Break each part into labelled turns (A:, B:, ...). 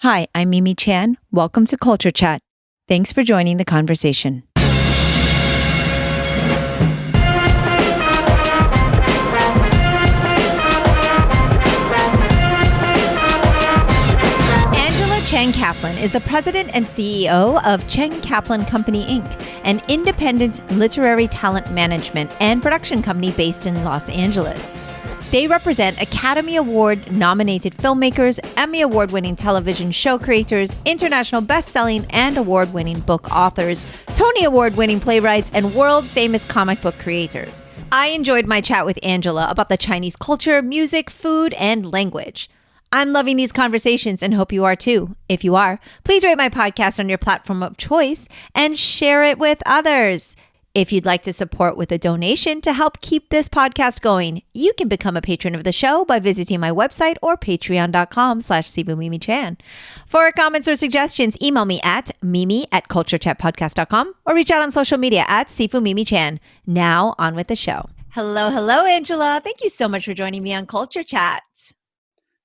A: Hi, I'm Mimi Chan. Welcome to Culture Chat. Thanks for joining the conversation. Cheng Caplan is the president and CEO of Cheng Caplan Company, Inc., an independent literary talent management and production company based in Los Angeles. They represent Academy Award-nominated filmmakers, Emmy Award-winning television show creators, international best-selling and award-winning book authors, Tony Award-winning playwrights, and world-famous comic book creators. I enjoyed my chat with Angela about the Chinese culture, music, food, and language. I'm loving these conversations and hope you are too. If you are, please rate my podcast on your platform of choice and share it with others. If you'd like to support with a donation to help keep this podcast going, you can become a patron of the show by visiting my website or patreon.com/sivumimichan. For comments or suggestions, email me at mimi@culturechatpodcast.com or reach out on social media at sifumimichan. Now on with the show. Hello, Angela. Thank you so much for joining me on Culture Chat.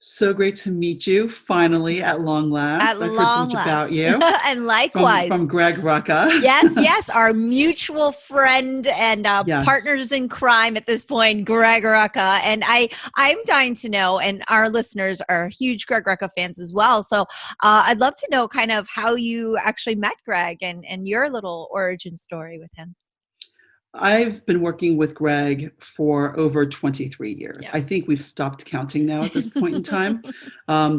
B: So great to meet you, finally, at long last. I've heard so much about you.
A: And likewise.
B: From Greg Rucka.
A: Yes, our mutual friend and partners in crime at this point, Greg Rucka. And I'm dying to know, and our listeners are huge Greg Rucka fans as well. So I'd love to know kind of how you actually met Greg and your little origin story with him.
B: I've been working with Greg for over 23 years.
A: Yeah.
B: I think we've stopped counting now at this point in time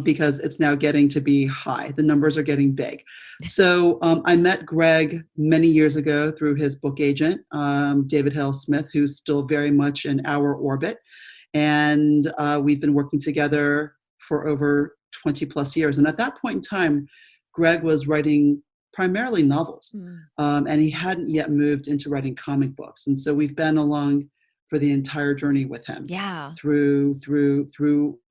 B: because it's now getting to be high. The numbers are getting big. So I met Greg many years ago through his book agent, David Hale Smith, who's still very much in our orbit. And we've been working together for over 20 plus years. And at that point in time, Greg was writing primarily novels, and he hadn't yet moved into writing comic books. And so we've been along for the entire journey with him.
A: Yeah.
B: Through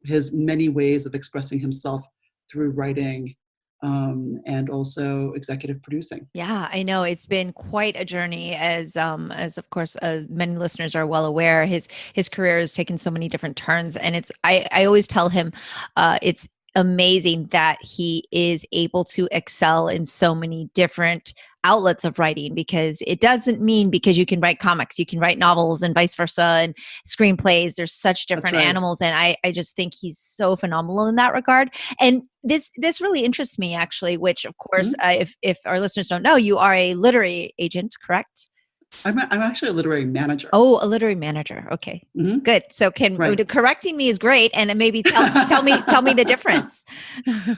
B: his many ways of expressing himself through writing, and also executive producing.
A: Yeah, I know it's been quite a journey, as of course many listeners are well aware. His career has taken so many different turns, and I always tell him it's amazing that he is able to excel in so many different outlets of writing, because it doesn't mean because you can write comics, you can write novels and vice versa, and screenplays. There's such different animals. And I just think he's so phenomenal in that regard. And this really interests me, actually, which of course, if our listeners don't know, you are a literary agent, correct?
B: I'm actually a literary manager.
A: Oh, a literary manager. Okay, good. So correcting me is great, and maybe tell me the difference.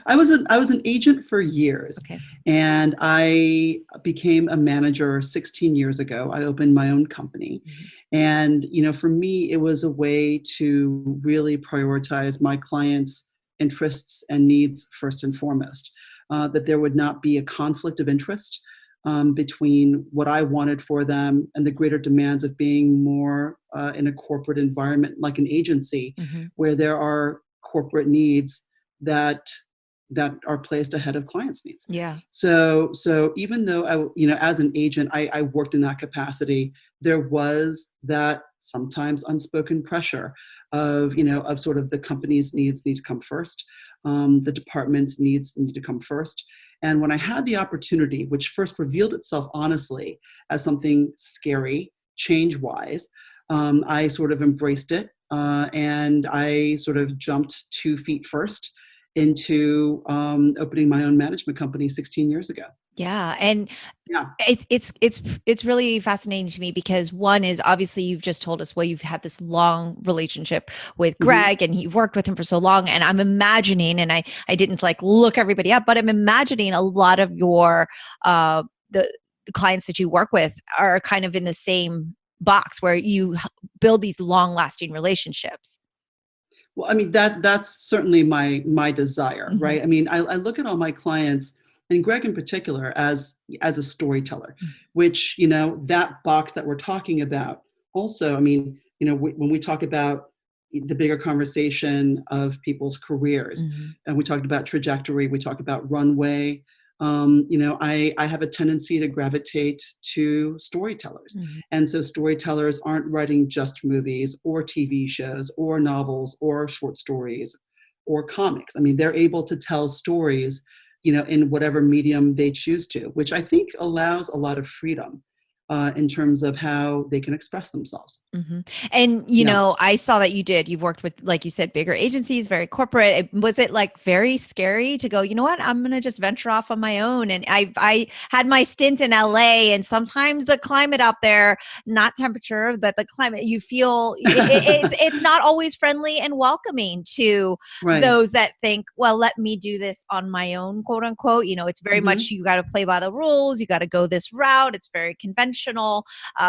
B: I was an agent for years, and I became a manager 16 years ago. I opened my own company, and for me, it was a way to really prioritize my clients' interests and needs first and foremost. That there would not be a conflict of interest between what I wanted for them and the greater demands of being more in a corporate environment, like an agency, where there are corporate needs that are placed ahead of clients' needs.
A: Yeah.
B: So even though as an agent, I worked in that capacity, there was that sometimes unspoken pressure of sort of the company's needs need to come first, the department's needs need to come first. And when I had the opportunity, which first revealed itself honestly as something scary, change-wise, I sort of embraced it, and I sort of jumped 2 feet first into opening my own management company 16 years ago.
A: Yeah. And it's really fascinating to me, because one is obviously you've just told us, well, you've had this long relationship with Greg and you've worked with him for so long. And I'm imagining, and I didn't look everybody up, but I'm imagining a lot of your, the clients that you work with are kind of in the same box where you build these long lasting relationships.
B: Well, I mean, that's certainly my desire, right? I mean, I look at all my clients, and Greg in particular, as a storyteller, which, that box that we're talking about also, I mean, when we talk about the bigger conversation of people's careers, and we talked about trajectory, we talk about runway, I have a tendency to gravitate to storytellers. And so storytellers aren't writing just movies or TV shows or novels or short stories or comics. I mean, they're able to tell stories, in whatever medium they choose to, which I think allows a lot of freedom in terms of how they can express themselves.
A: Mm-hmm. And, I saw that you've worked with, like you said, bigger agencies, very corporate. Was it like very scary to go, you know what, I'm going to just venture off on my own? And I had my stint in LA, and sometimes the climate out there, not temperature, but the climate, you feel it's not always friendly and welcoming to
B: Right.
A: those that think, well, let me do this on my own, quote unquote. It's very much, you got to play by the rules. You got to go this route. It's very conventional.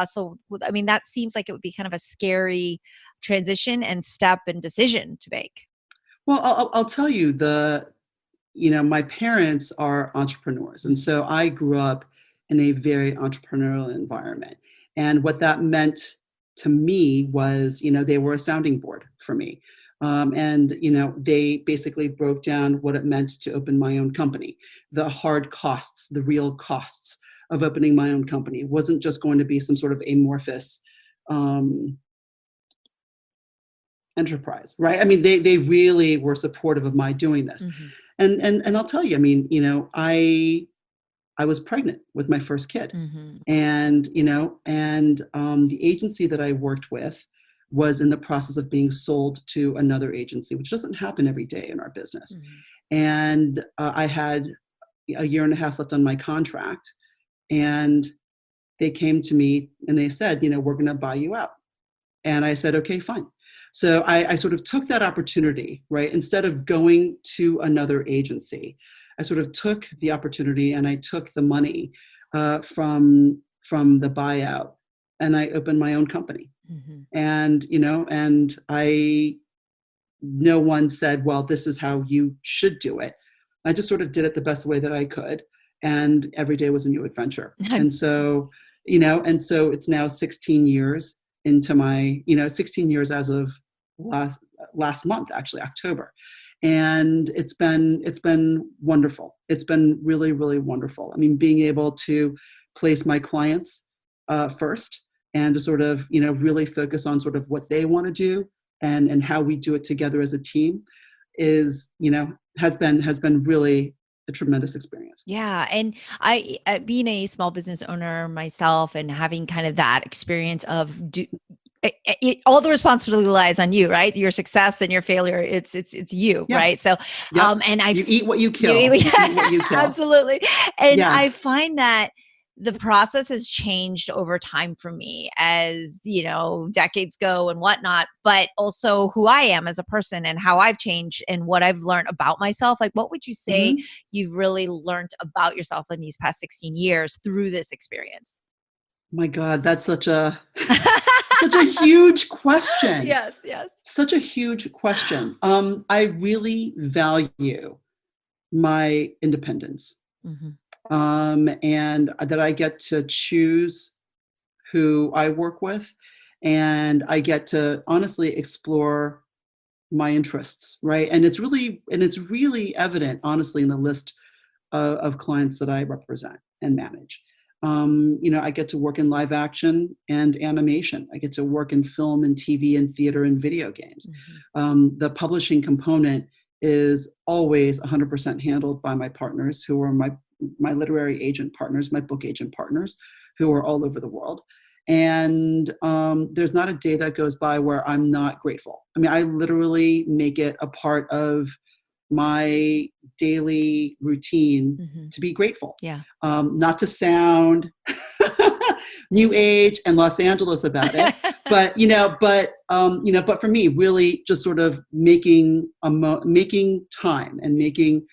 A: So, I mean, that seems like it would be kind of a scary transition and step and decision to make.
B: Well, I'll tell you, my parents are entrepreneurs. And so I grew up in a very entrepreneurial environment. And what that meant to me was, they were a sounding board for me. And they basically broke down what it meant to open my own company, the hard costs, the real costs of opening my own company. It wasn't just going to be some sort of amorphous enterprise, right? I mean, they really were supportive of my doing this. And I'll tell you, I mean, I was pregnant with my first kid, and the agency that I worked with was in the process of being sold to another agency, which doesn't happen every day in our business. And I had a year and a half left on my contract, and they came to me and they said, we're going to buy you out. And I said, okay, fine. So I sort of took that opportunity, right? Instead of going to another agency, I sort of took the opportunity and I took the money from the buyout, and I opened my own company. And, no one said, well, this is how you should do it. I just sort of did it the best way that I could. And every day was a new adventure. And so, it's now 16 years into my, 16 years as of last month, actually, October. And it's been wonderful. It's been really, really wonderful. I mean, being able to place my clients first, and to sort of, really focus on sort of what they want to do and how we do it together as a team is, has been really a tremendous experience.
A: Yeah. And I, being a small business owner myself and having kind of that experience of all the responsibility lies on you, right? Your success and your failure, it's you, right? So, and
B: you eat what you kill. You eat what you kill.
A: Absolutely. And I find that the process has changed over time for me as, decades go and whatnot, but also who I am as a person and how I've changed and what I've learned about myself. Like, what would you say you've really learned about yourself in these past 16 years through this experience?
B: My God, that's such a huge question.
A: Yes.
B: Such a huge question. I really value my independence. And that I get to choose who I work with, and I get to honestly explore my interests, right? And it's really evident, honestly, in the list of clients that I represent and manage. I get to work in live action and animation. I get to work in film and TV and theater and video games. The publishing component is always 100% handled by my partners, who are my literary agent partners, my book agent partners, who are all over the world. And there's not a day that goes by where I'm not grateful. I mean, I literally make it a part of my daily routine to be grateful. Not to sound new age and Los Angeles about it, but but for me, really just sort of making time and making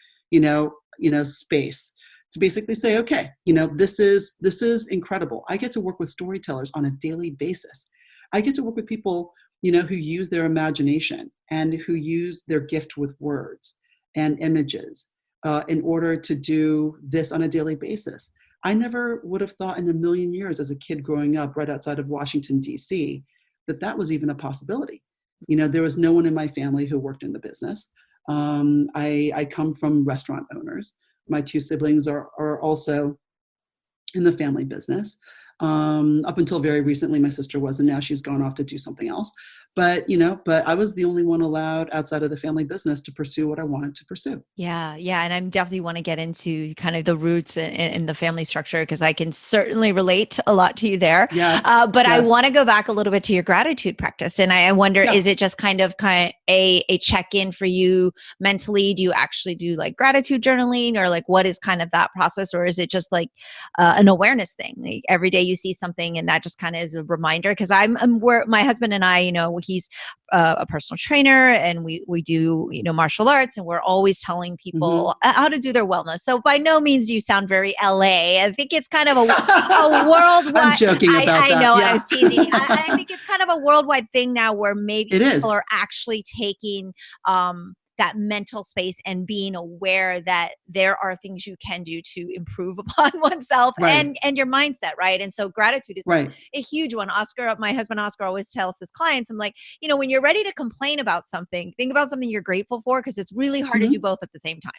B: space to basically say, okay, this is incredible. I get to work with storytellers on a daily basis. I get to work with people, who use their imagination and who use their gift with words and images in order to do this on a daily basis. I never would have thought in a million years as a kid growing up right outside of Washington, D.C., that was even a possibility. There was no one in my family who worked in the business. I come from restaurant owners. My two siblings are also in the family business. Up until very recently, my sister was, and now she's gone off to do something else. but I was the only one allowed outside of the family business to pursue what I wanted to pursue.
A: Yeah. Yeah. And I definitely want to get into kind of the roots in the family structure, because I can certainly relate a lot to you there.
B: Yes.
A: But I want
B: Yes.
A: to go back a little bit to your gratitude practice. And I wonder,
B: Yeah.
A: is it just kind of a check-in for you mentally? Do you actually do like gratitude journaling, or like what is kind of that process? Or is it just like an awareness thing? Like every day you see something and that just kind of is a reminder? Because where my husband and I, he's a personal trainer, and we do martial arts, and we're always telling people how to do their wellness. So by no means do you sound very LA. I think it's kind of a worldwide.
B: I'm joking about that.
A: I know,
B: Yeah.
A: I was teasing. I think it's kind of a worldwide thing now, where maybe people are actually taking that mental space and being aware that there are things you can do to improve upon oneself,
B: right.
A: and your mindset, right? And so gratitude is
B: right.
A: a huge one. My husband Oscar always tells his clients, I'm like, when you're ready to complain about something, think about something you're grateful for, because it's really hard to do both at the same time.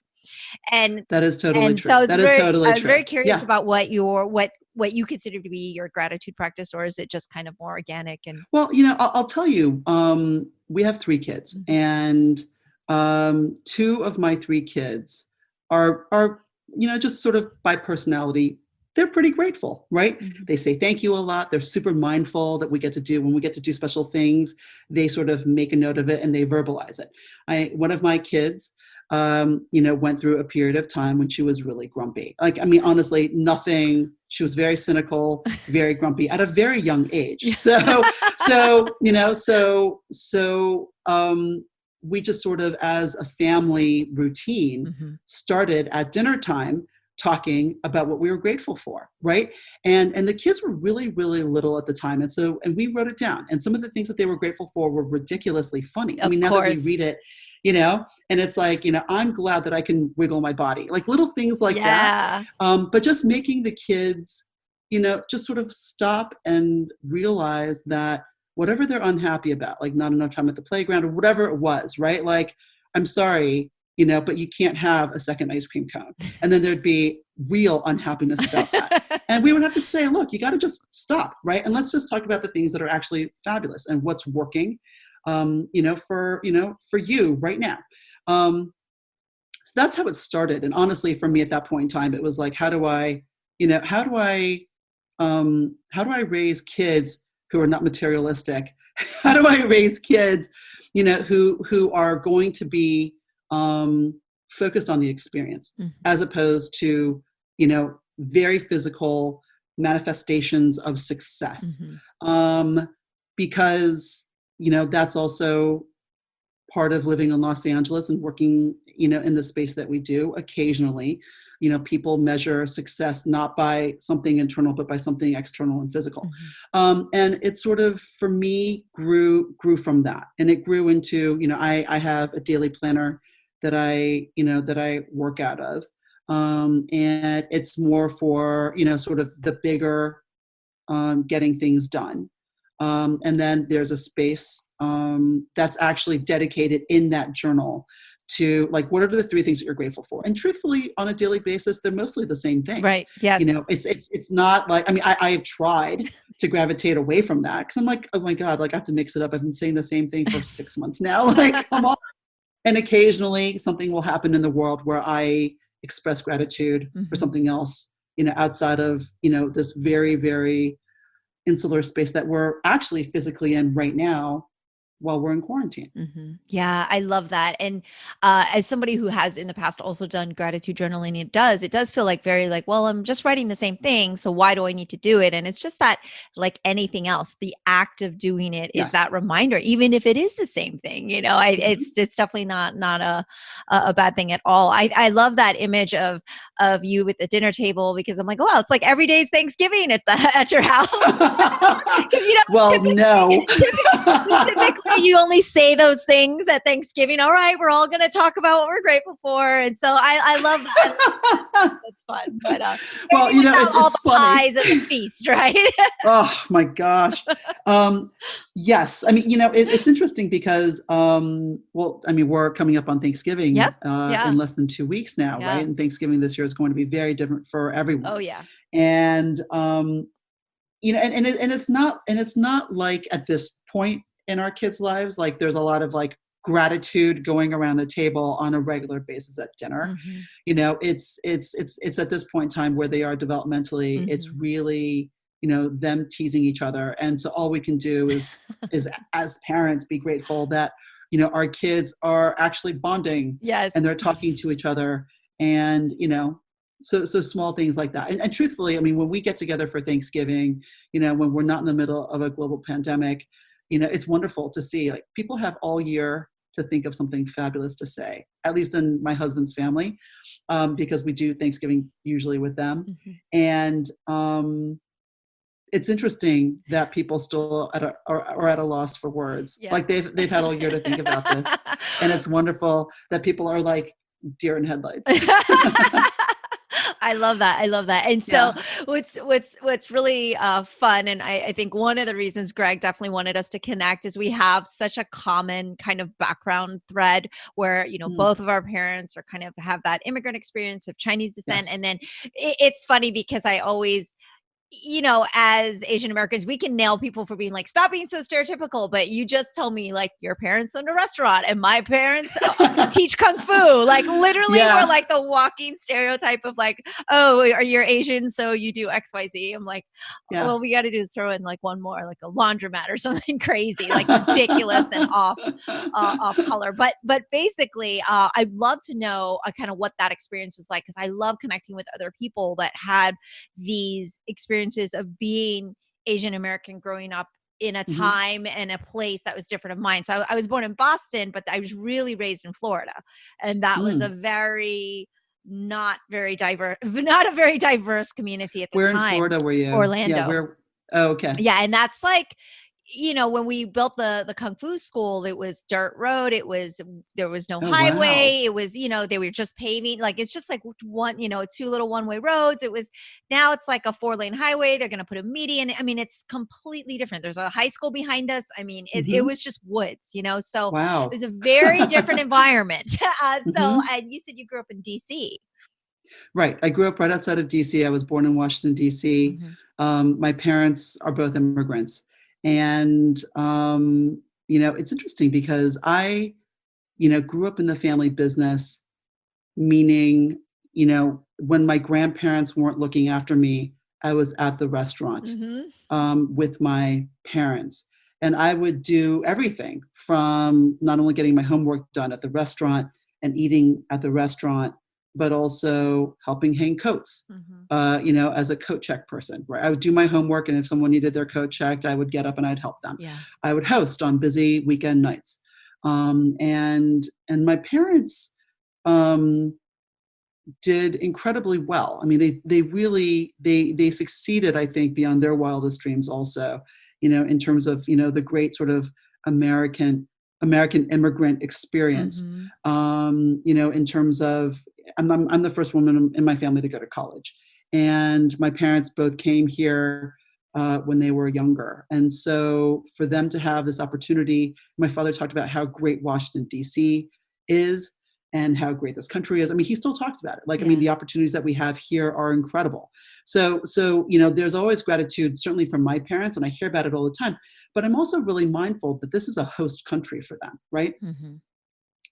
A: And
B: that is totally true.
A: So
B: I
A: was very curious about what you consider to be your gratitude practice, or is it just kind of more organic? And
B: well, I'll tell you, we have 3 kids, and 2 of my 3 kids are just sort of by personality, they're pretty grateful, right? They say thank you a lot. They're super mindful that when we get to do special things, they sort of make a note of it and they verbalize it. One of my kids, went through a period of time when she was really grumpy. Honestly, she was very cynical, very grumpy at a very young age. So we just sort of, as a family routine, started at dinner time talking about what we were grateful for, right? And the kids were really, really little at the time. And we wrote it down. And some of the things that they were grateful for were ridiculously funny. Now that we read it, and it's like, I'm glad that I can wiggle my body, like little things like that. But just making the kids, just sort of stop and realize that whatever they're unhappy about, like not enough time at the playground or whatever it was, right? Like, I'm sorry, but you can't have a second ice cream cone. And then there'd be real unhappiness about that. And we would have to say, look, you got to just stop, right? And let's just talk about the things that are actually fabulous and what's working, for you right now. So that's how it started. And honestly, for me at that point in time, it was like, how do I raise kids who are not materialistic? How do I raise kids, who are going to be focused on the experience, as opposed to, very physical manifestations of success? Because, that's also part of living in Los Angeles and working, in the space that we do. Occasionally, people measure success not by something internal, but by something external and physical. And it sort of, for me, grew from that. And it grew into, I have a daily planner that I work out of. And it's more for, sort of the bigger, getting things done. And then there's a space that's actually dedicated in that journal to, like, what are the 3 things that you're grateful for? And truthfully, on a daily basis, they're mostly the same thing.
A: Right. Yeah.
B: It's not like, I have tried to gravitate away from that, because I'm like, oh my God, like I have to mix it up. I've been saying the same thing for 6 months now. Like, come on. And occasionally something will happen in the world where I express gratitude for something else, outside of, this very, very insular space that we're actually physically in right now while we're in quarantine.
A: Yeah, I love that. And as somebody who has in the past also done gratitude journaling, it does feel like very like, well, I'm just writing the same thing, so why do I need to do it? And it's just that, like anything else, the act of doing it is that reminder, even if it is the same thing. It's definitely not a bad thing at all. I love that image of you at the dinner table, because I'm like, well, it's like every day's Thanksgiving at your house.
B: Well, no.
A: Typically, you only say those things at Thanksgiving. All right, we're all going to talk about what we're grateful for, and so I love that. That's fun. But
B: well,
A: it's all the
B: funny.
A: pies at the feast, right?
B: Oh my gosh. Yes, it's interesting because we're coming up on Thanksgiving in less than 2 weeks now, right? And Thanksgiving this year is going to be very different for everyone.
A: Oh yeah.
B: And and it's not like at this point in our kids' lives. Like there's a lot of like gratitude going around the table on a regular basis at dinner.
A: Mm-hmm.
B: You know, it's at this point in time where they are developmentally,
A: Mm-hmm.
B: it's really, you know, them teasing each other. And so all we can do is as parents be grateful that, you know, our kids are actually bonding.
A: Yes.
B: And they're talking to each other, and, you know, so small things like that. And truthfully, I mean, when we get together for Thanksgiving, you know, when we're not in the middle of a global pandemic, you know, it's wonderful to see, like, people have all year to think of something fabulous to say, at least in my husband's family, because we do Thanksgiving usually with them.
A: Mm-hmm.
B: And it's interesting that people still are at a loss for words.
A: Yeah.
B: Like they've had all year to think about this. And it's wonderful that people are like deer in headlights.
A: I love that. I love that. And so what's really fun, and I think one of the reasons Greg definitely wanted us to connect is we have such a common kind of background thread where, you know, both of our parents are kind of have that immigrant experience of Chinese descent.
B: Yes.
A: And then it's funny because I always, you know, as Asian Americans, we can nail people for being like, stop being so stereotypical. But you just tell me, like, your parents owned a restaurant and my parents teach Kung Fu. Like, literally, we're like the walking stereotype of like, oh, are you Asian? So you do XYZ. I'm like, well, we got to do is throw in like one more, like a laundromat or something crazy, like ridiculous and off color. But basically, I'd love to know kind of what that experience was like, because I love connecting with other people that had these experiences of being Asian American growing up in a time and a place that was different of mine. So I was born in Boston, but I was really raised in Florida. And that was a very not a very diverse community at the time.
B: Where in Florida were you?
A: Orlando.
B: Okay.
A: Yeah. And that's like, you know, when we built the Kung Fu school, it was dirt road. There was no highway.
B: Wow.
A: It was, you know, they were just paving. Like, it's just like one, you know, two little one-way roads. Now it's like a 4-lane highway. They're going to put a median. I mean, it's completely different. There's a high school behind us. I mean, it was just woods, you know, so it was a very different environment. And you said you grew up in DC.
B: Right. I grew up right outside of DC. I was born in Washington, DC. My parents are both immigrants. And, you know, it's interesting because I, you know, grew up in the family business, meaning, you know, when my grandparents weren't looking after me, I was at the restaurant with my parents. And I would do everything from not only getting my homework done at the restaurant and eating at the restaurant, but also helping hang coats, you know, as a coat check person, right? I would do my homework, and if someone needed their coat checked, I would get up and I'd help them.
A: Yeah.
B: I would host on busy weekend nights. And my parents did incredibly well. I mean, they really, they succeeded, I think, beyond their wildest dreams also, you know, in terms of, you know, the great sort of American immigrant experience, you know, in terms of, I'm the first woman in my family to go to college, and my parents both came here when they were younger. And so for them to have this opportunity, my father talked about how great Washington, D.C. is and how great this country is. I mean, he still talks about it. Like, I mean, the opportunities that we have here are incredible. So, you know, there's always gratitude, certainly from my parents, and I hear about it all the time. But I'm also really mindful that this is a host country for them, right?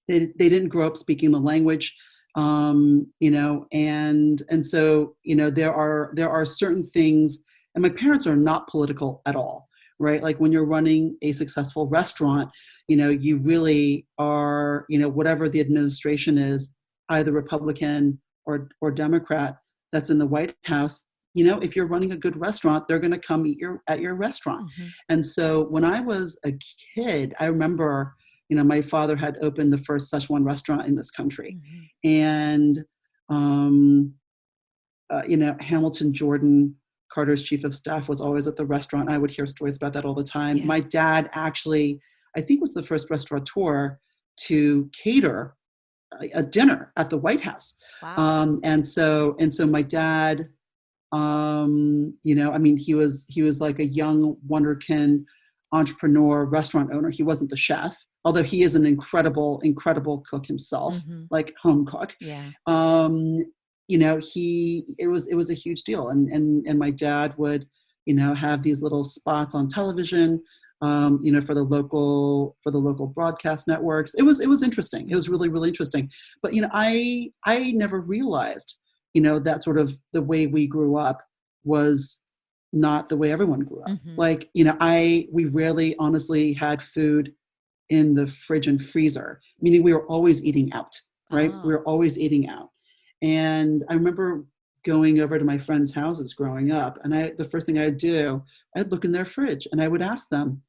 B: They didn't grow up speaking the language, you know, and so, you know, there are certain things, and my parents are not political at all, right? Like, when you're running a successful restaurant, you know, you really are, you know, whatever the administration is, either Republican or Democrat that's in the White House, you know, if you're running a good restaurant, they're going to come eat at your restaurant. And so when I was a kid, I remember, you know, my father had opened the first Szechuan restaurant in this country. And, you know, Hamilton Jordan, Carter's chief of staff, was always at the restaurant. I would hear stories about that all the time. Yeah. My dad actually, I think, was the first restaurateur to cater a dinner at the White House.
A: Wow.
B: And so my dad, you know, I mean, he was like a young wonderkin entrepreneur, restaurant owner. He wasn't the chef, although he is an incredible cook himself, like home cook.
A: Yeah.
B: You know, it was a huge deal. And my dad would, you know, have these little spots on television for the local broadcast networks. It was interesting. It was really, really interesting. But, I never realized, that sort of the way we grew up was not the way everyone grew up.
A: Mm-hmm.
B: Like, we rarely honestly had food in the fridge and freezer, meaning we were always eating out, right?
A: Oh.
B: We were always eating out. And I remember going over to my friends' houses growing up, and the first thing I'd do, I'd look in their fridge and I would ask them,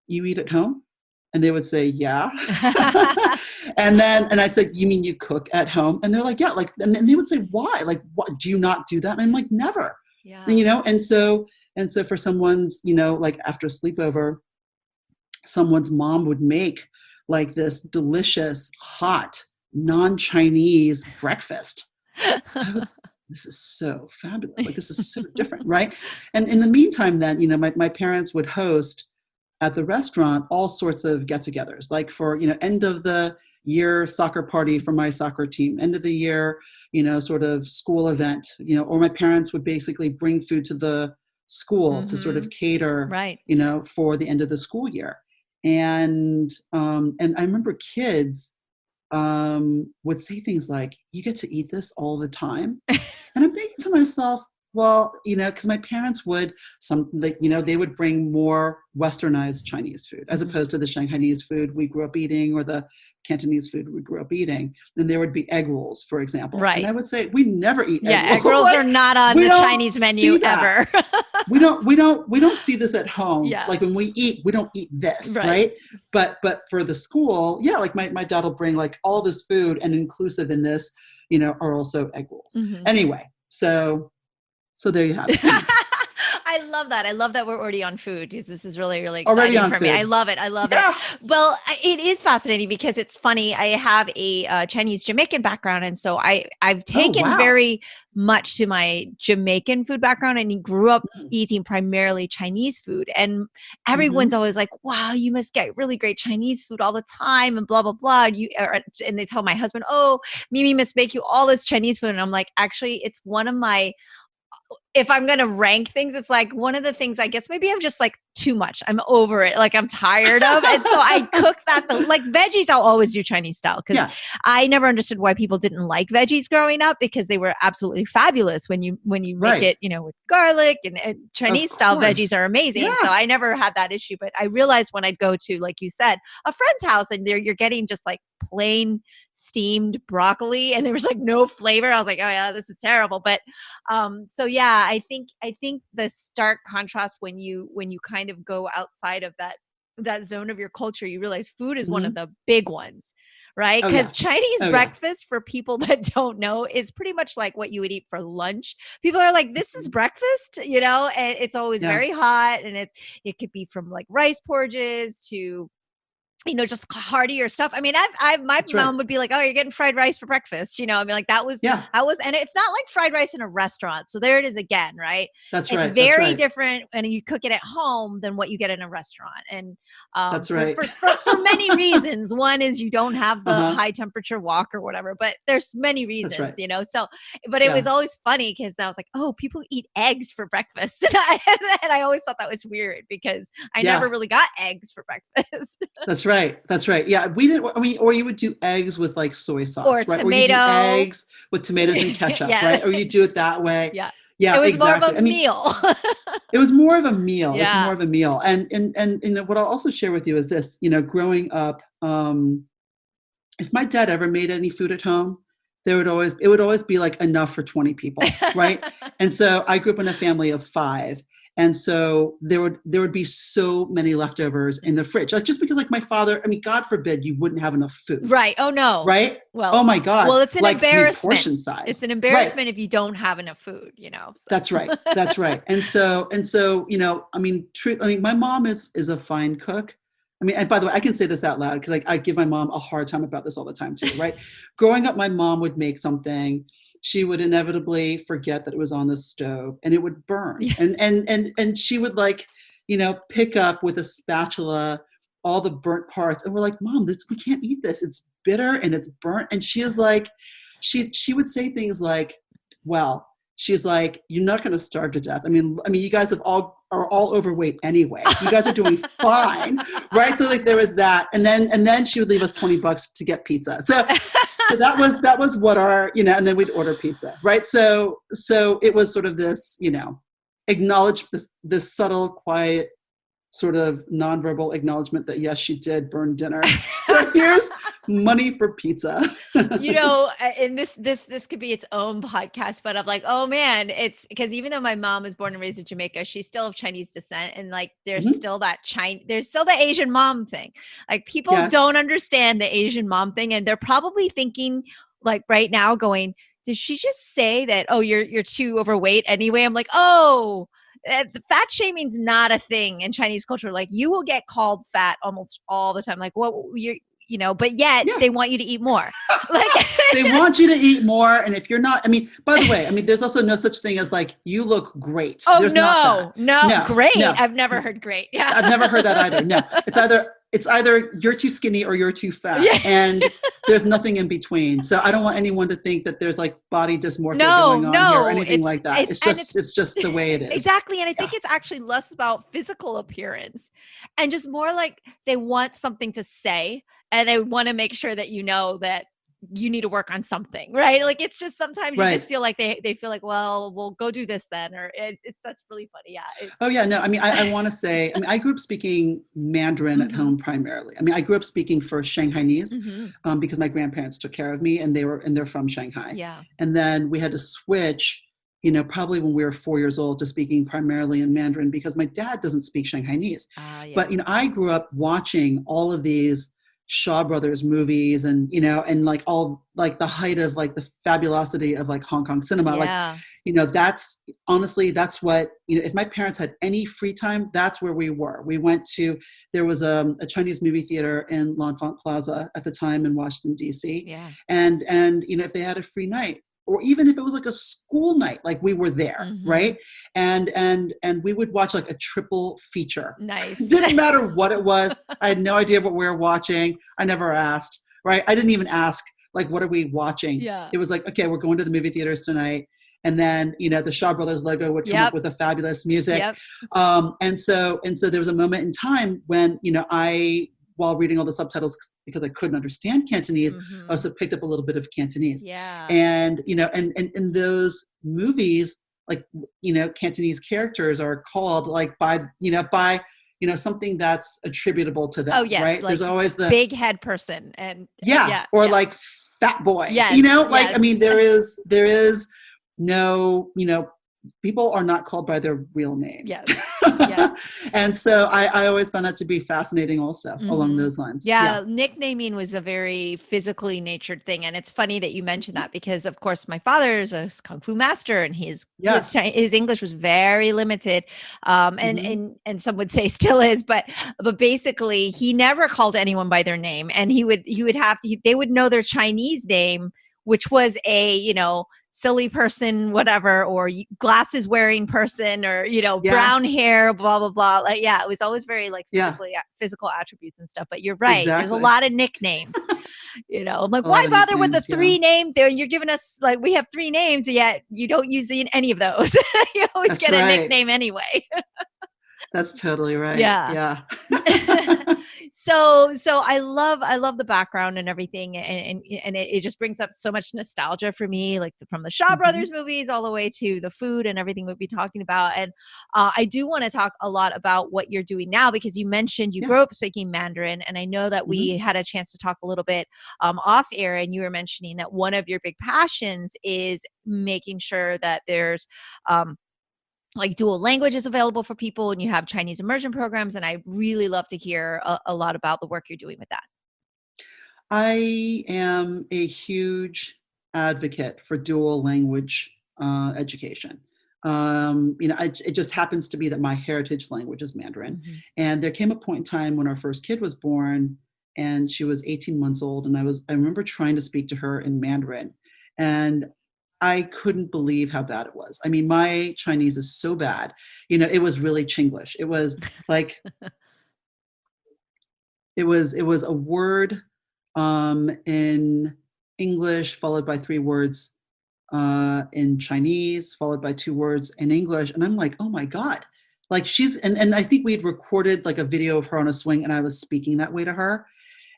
B: "You eat at home?" And they would say, "Yeah." and I'd say, "You mean you cook at home?" And they're like, "Yeah." Like, and they would say, "Why? Like, what, do you not do that?" And I'm like, "Never."
A: Yeah.
B: And so for someone's, like after sleepover, someone's mom would make like this delicious, hot, non-Chinese breakfast. This is so fabulous. Like, this is so different, right? And in the meantime, then, my parents would host at the restaurant all sorts of get-togethers, like for, end of the year soccer party for my soccer team, end of the year, sort of school event, or my parents would basically bring food to the school to sort of cater,
A: right,
B: for the end of the school year. And I remember kids would say things like, "You get to eat this all the time?" And I'm thinking to myself, well, because my parents would, they would bring more westernized Chinese food as opposed to the Shanghainese food we grew up eating or the Cantonese food we grew up eating. Then there would be egg rolls, for example.
A: Right.
B: And I would say, we never eat egg rolls.
A: Yeah, egg rolls are not on the Chinese menu ever.
B: we don't see this at home.
A: Yeah.
B: Like when we eat, we don't eat this, right? But for the school, yeah, like my dad will bring like all this food, and inclusive in this, are also egg rolls. Anyway, so there you have it.
A: I love that. I love that we're already on food, because this is really, really exciting for me. I love it. I love it. Well, it is fascinating because it's funny. I have a Chinese Jamaican background. And so I've taken very much to my Jamaican food background, and grew up eating primarily Chinese food. And everyone's always like, "Wow, you must get really great Chinese food all the time," and blah, blah, blah. And they tell my husband, "Oh, Mimi must make you all this Chinese food." And I'm like, actually, it's one of my, if I'm going to rank things, it's like one of the things, I guess maybe I'm just like too much. I'm over it. Like I'm tired of. And so I cook that, like veggies, I'll always do Chinese style, because I never understood why people didn't like veggies growing up, because they were absolutely fabulous when you make it, with garlic, and Chinese style veggies are amazing. So I never had that issue. But I realized when I'd go to, like you said, a friend's house, and you're getting just like plain steamed broccoli, and there was like no flavor. I was like, oh yeah, this is terrible. But so yeah, I think the stark contrast when you kind of go outside of that zone of your culture, you realize food is one of the big ones, right? Because Chinese breakfast, for people that don't know, is pretty much like what you would eat for lunch. People are like, "This is breakfast," and it's always very hot, and it could be from like rice porridges to just heartier stuff. I mean, my mom would be like, "Oh, you're getting fried rice for breakfast." I mean, like that was, and it's not like fried rice in a restaurant. So there it is again, right? It's very different when you cook it at home than what you get in a restaurant. And for many reasons. One is you don't have the high temperature wok or whatever, but there's many reasons, So, but it was always funny because I was like, "Oh, people eat eggs for breakfast," and I always thought that was weird because I never really got eggs for breakfast.
B: That's right. Yeah, we didn't. I mean, or you would do eggs with like soy sauce,
A: or
B: right?
A: tomato.
B: Or you do eggs with tomatoes and ketchup, right? Or you do it that way.
A: Yeah.
B: It
A: was more of a meal.
B: It was more of a meal. Yeah. It was more of a meal. And what I'll also share with you is this. Growing up, if my dad ever made any food at home, it would always be like enough for 20 people, right? And so I grew up in a family of 5. And so there would be so many leftovers in the fridge, like just because like my father, I mean, God forbid you wouldn't have enough food.
A: Right. Oh no.
B: Right.
A: Well,
B: oh my God.
A: Well, it's an embarrassment.
B: Portion size.
A: It's an embarrassment if you don't have enough food, So.
B: That's right. That's right. And so, I mean, my mom is a fine cook. I mean, and by the way, I can say this out loud because I give my mom a hard time about this all the time too, right? Growing up, my mom would make something. She would inevitably forget that it was on the stove and it would burn. Yeah. And she would pick up with a spatula all the burnt parts. And we're like, "Mom, we can't eat this. It's bitter and it's burnt." And she is like, she would say things like, "Well, she's like, you're not going to starve to death. I mean, you guys are all overweight anyway. You guys are doing fine, right? So like there was that, and then she would leave us $20 to get pizza. So that was what our, you know, and then we'd order pizza, right? So it was sort of this, you know, acknowledge this subtle, quiet, sort of nonverbal acknowledgement that yes, she did burn dinner. So here's money for pizza.
A: You know, and this could be its own podcast, but I'm like, oh man, it's because even though my mom was born and raised in Jamaica, she's still of Chinese descent, and like there's still that there's still the Asian mom thing. Like people don't understand the Asian mom thing, and they're probably thinking like right now, going, did she just say that? Oh, you're too overweight anyway. I'm like, oh. The fat shaming's not a thing in Chinese culture. Like you will get called fat almost all the time. Like what you're, you know, but yet they want you to eat more. Like
B: they want you to eat more. And if you're not, I mean, by the way, I mean, there's also no such thing as like, you look great.
A: Oh,
B: there's
A: no, great. No. I've never heard great. Yeah.
B: I've never heard that either. No, it's either you're too skinny or you're too fat. Yeah. And there's nothing in between. So I don't want anyone to think that there's like body dysmorphia going on here or anything like that. It's just the way it is.
A: Exactly. And I think it's actually less about physical appearance and just more like they want something to say and they want to make sure that you know that you need to work on something, right? Like it's just sometimes you just feel like they feel like, well, we'll go do this then, or that's really funny. Yeah.
B: Oh yeah, no, I mean, I want to say, I mean, I grew up speaking Mandarin at home primarily. I mean, I grew up speaking first Shanghainese because my grandparents took care of me and they're from Shanghai.
A: Yeah.
B: And then we had to switch, you know, probably when we were 4 years old to speaking primarily in Mandarin because my dad doesn't speak Shanghainese. But, you know, I grew up watching all of these Shaw Brothers movies and, you know, and like all like the height of like the fabulosity of like Hong Kong cinema. Like, you know, that's honestly, that's what, you know, if my parents had any free time, that's where we were. We went to, there was a Chinese movie theater in L'Enfant Plaza at the time in Washington, DC.
A: Yeah.
B: And, you know, if they had a free night, or even if it was like a school night, like we were there, right? And we would watch like a triple feature.
A: Nice.
B: Didn't matter what it was. I had no idea what we were watching. I never asked, right? I didn't even ask, like, what are we watching?
A: Yeah.
B: It was like, okay, we're going to the movie theaters tonight. And then, you know, the Shaw Brothers logo would come up with a fabulous music.
A: Yep.
B: And so there was a moment in time when, you know, while reading all the subtitles because I couldn't understand Cantonese, I also picked up a little bit of Cantonese.
A: Yeah.
B: And, you know, and in those movies, like, you know, Cantonese characters are called like by something that's attributable to them.
A: Oh, yes.
B: Right.
A: Like
B: there's always the
A: big head person and
B: like fat boy,
A: yes,
B: you know, like, I mean, there is no, you know, people are not called by their real names.
A: Yes. Yes.
B: And so I always found that to be fascinating also along those lines.
A: Yeah. Nicknaming was a very physically natured thing. And it's funny that you mentioned that because of course my father is a Kung Fu master and his English was very limited. And some would say still is, but basically he never called anyone by their name and they would know their Chinese name, which was a, you know, silly person, whatever, or glasses wearing person, or, you know, brown hair, blah, blah, blah. Like, it was always very like physical attributes and stuff, but you're right. Exactly. There's a lot of nicknames, you know, I'm like, why bother with the three name there? You're giving us like, we have three names, yet you don't use any of those. You always get a nickname anyway.
B: That's totally right.
A: Yeah. So I love the background and everything. And it just brings up so much nostalgia for me, like from the Shaw Brothers movies all the way to the food and everything we'll be talking about. And I do want to talk a lot about what you're doing now, because you mentioned you grew up speaking Mandarin. And I know that we had a chance to talk a little bit off air, and you were mentioning that one of your big passions is making sure that there's like dual languages available for people, and you have Chinese immersion programs. And I really love to hear a lot about the work you're doing with that.
B: I am a huge advocate for dual language education. You know, it just happens to be that my heritage language is Mandarin. And there came a point in time when our first kid was born and she was 18 months old. And I remember trying to speak to her in Mandarin, and I couldn't believe how bad it was. I mean, my Chinese is so bad. You know, it was really Chinglish. It was like, it was a word in English followed by three words in Chinese, followed by 2 words in English. And I'm like, oh my God. Like and I think we'd recorded like a video of her on a swing and I was speaking that way to her.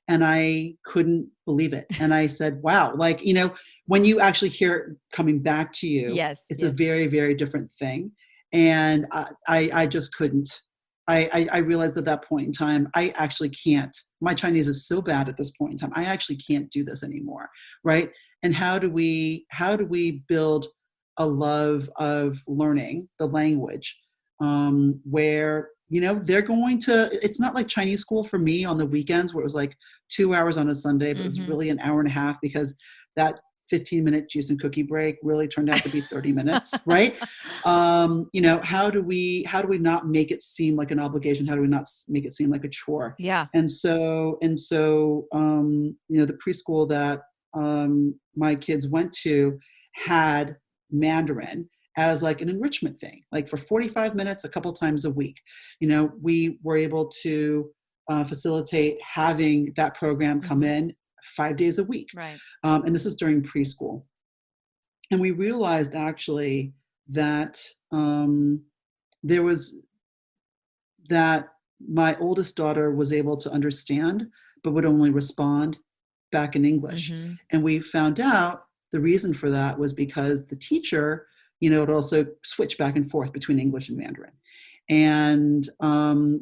B: And I couldn't believe it. And I said, wow, like, when you actually hear it coming back to you, it's a very, very different thing. And I just couldn't. I realized at that point in time, I actually can't. My Chinese is so bad at this point in time. I actually can't do this anymore, right? And how do we build a love of learning the language, where they're going to, it's not like Chinese school for me on the weekends where it was like 2 hours on a Sunday, but it was really an hour and a half because that 15-minute juice and cookie break really turned out to be 30 minutes, right? How do we not make it seem like an obligation? How do we not make it seem like a chore?
A: Yeah.
B: And so, the preschool that my kids went to had Mandarin as like an enrichment thing, like for 45 minutes, a couple times a week. We were able to facilitate having that program come in 5 days a week.
A: Right.
B: And this is during preschool. And we realized actually that that my oldest daughter was able to understand, but would only respond back in English. And we found out the reason for that was because the teacher, would also switch back and forth between English and Mandarin. And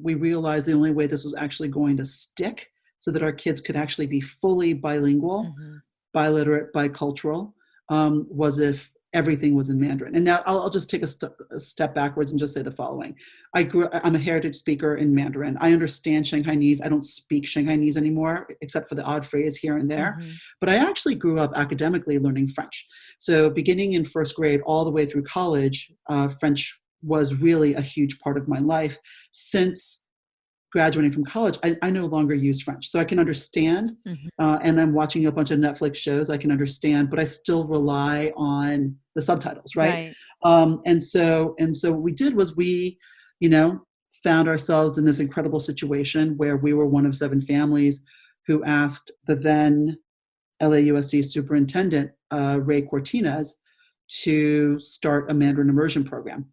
B: we realized the only way this was actually going to stick so that our kids could actually be fully bilingual, biliterate, bicultural, was if everything was in Mandarin. And now I'll just take a step backwards and just say the following. I'm a heritage speaker in Mandarin. I understand Shanghainese. I don't speak Shanghainese anymore, except for the odd phrase here and there. But I actually grew up academically learning French. So beginning in first grade all the way through college, French was really a huge part of my life. Since graduating from college, I no longer use French. So I can understand, and I'm watching a bunch of Netflix shows, I can understand, but I still rely on the subtitles, right? And so what we did was we, found ourselves in this incredible situation where we were one of 7 families who asked the then LAUSD superintendent, Ray Cortinez, to start a Mandarin immersion program.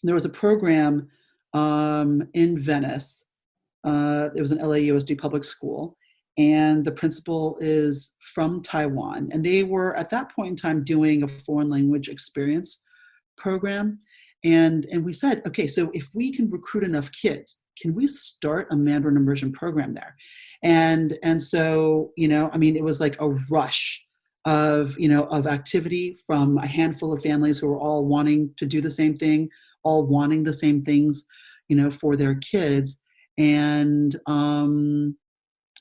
B: There was a program in Venice. It was an LAUSD public school, and the principal is from Taiwan. And they were at that point in time doing a foreign language experience program. And we said, okay, so if we can recruit enough kids, can we start a Mandarin immersion program there? And so, it was like a rush of activity from a handful of families who were all wanting to do the same thing, all wanting the same things, for their kids. And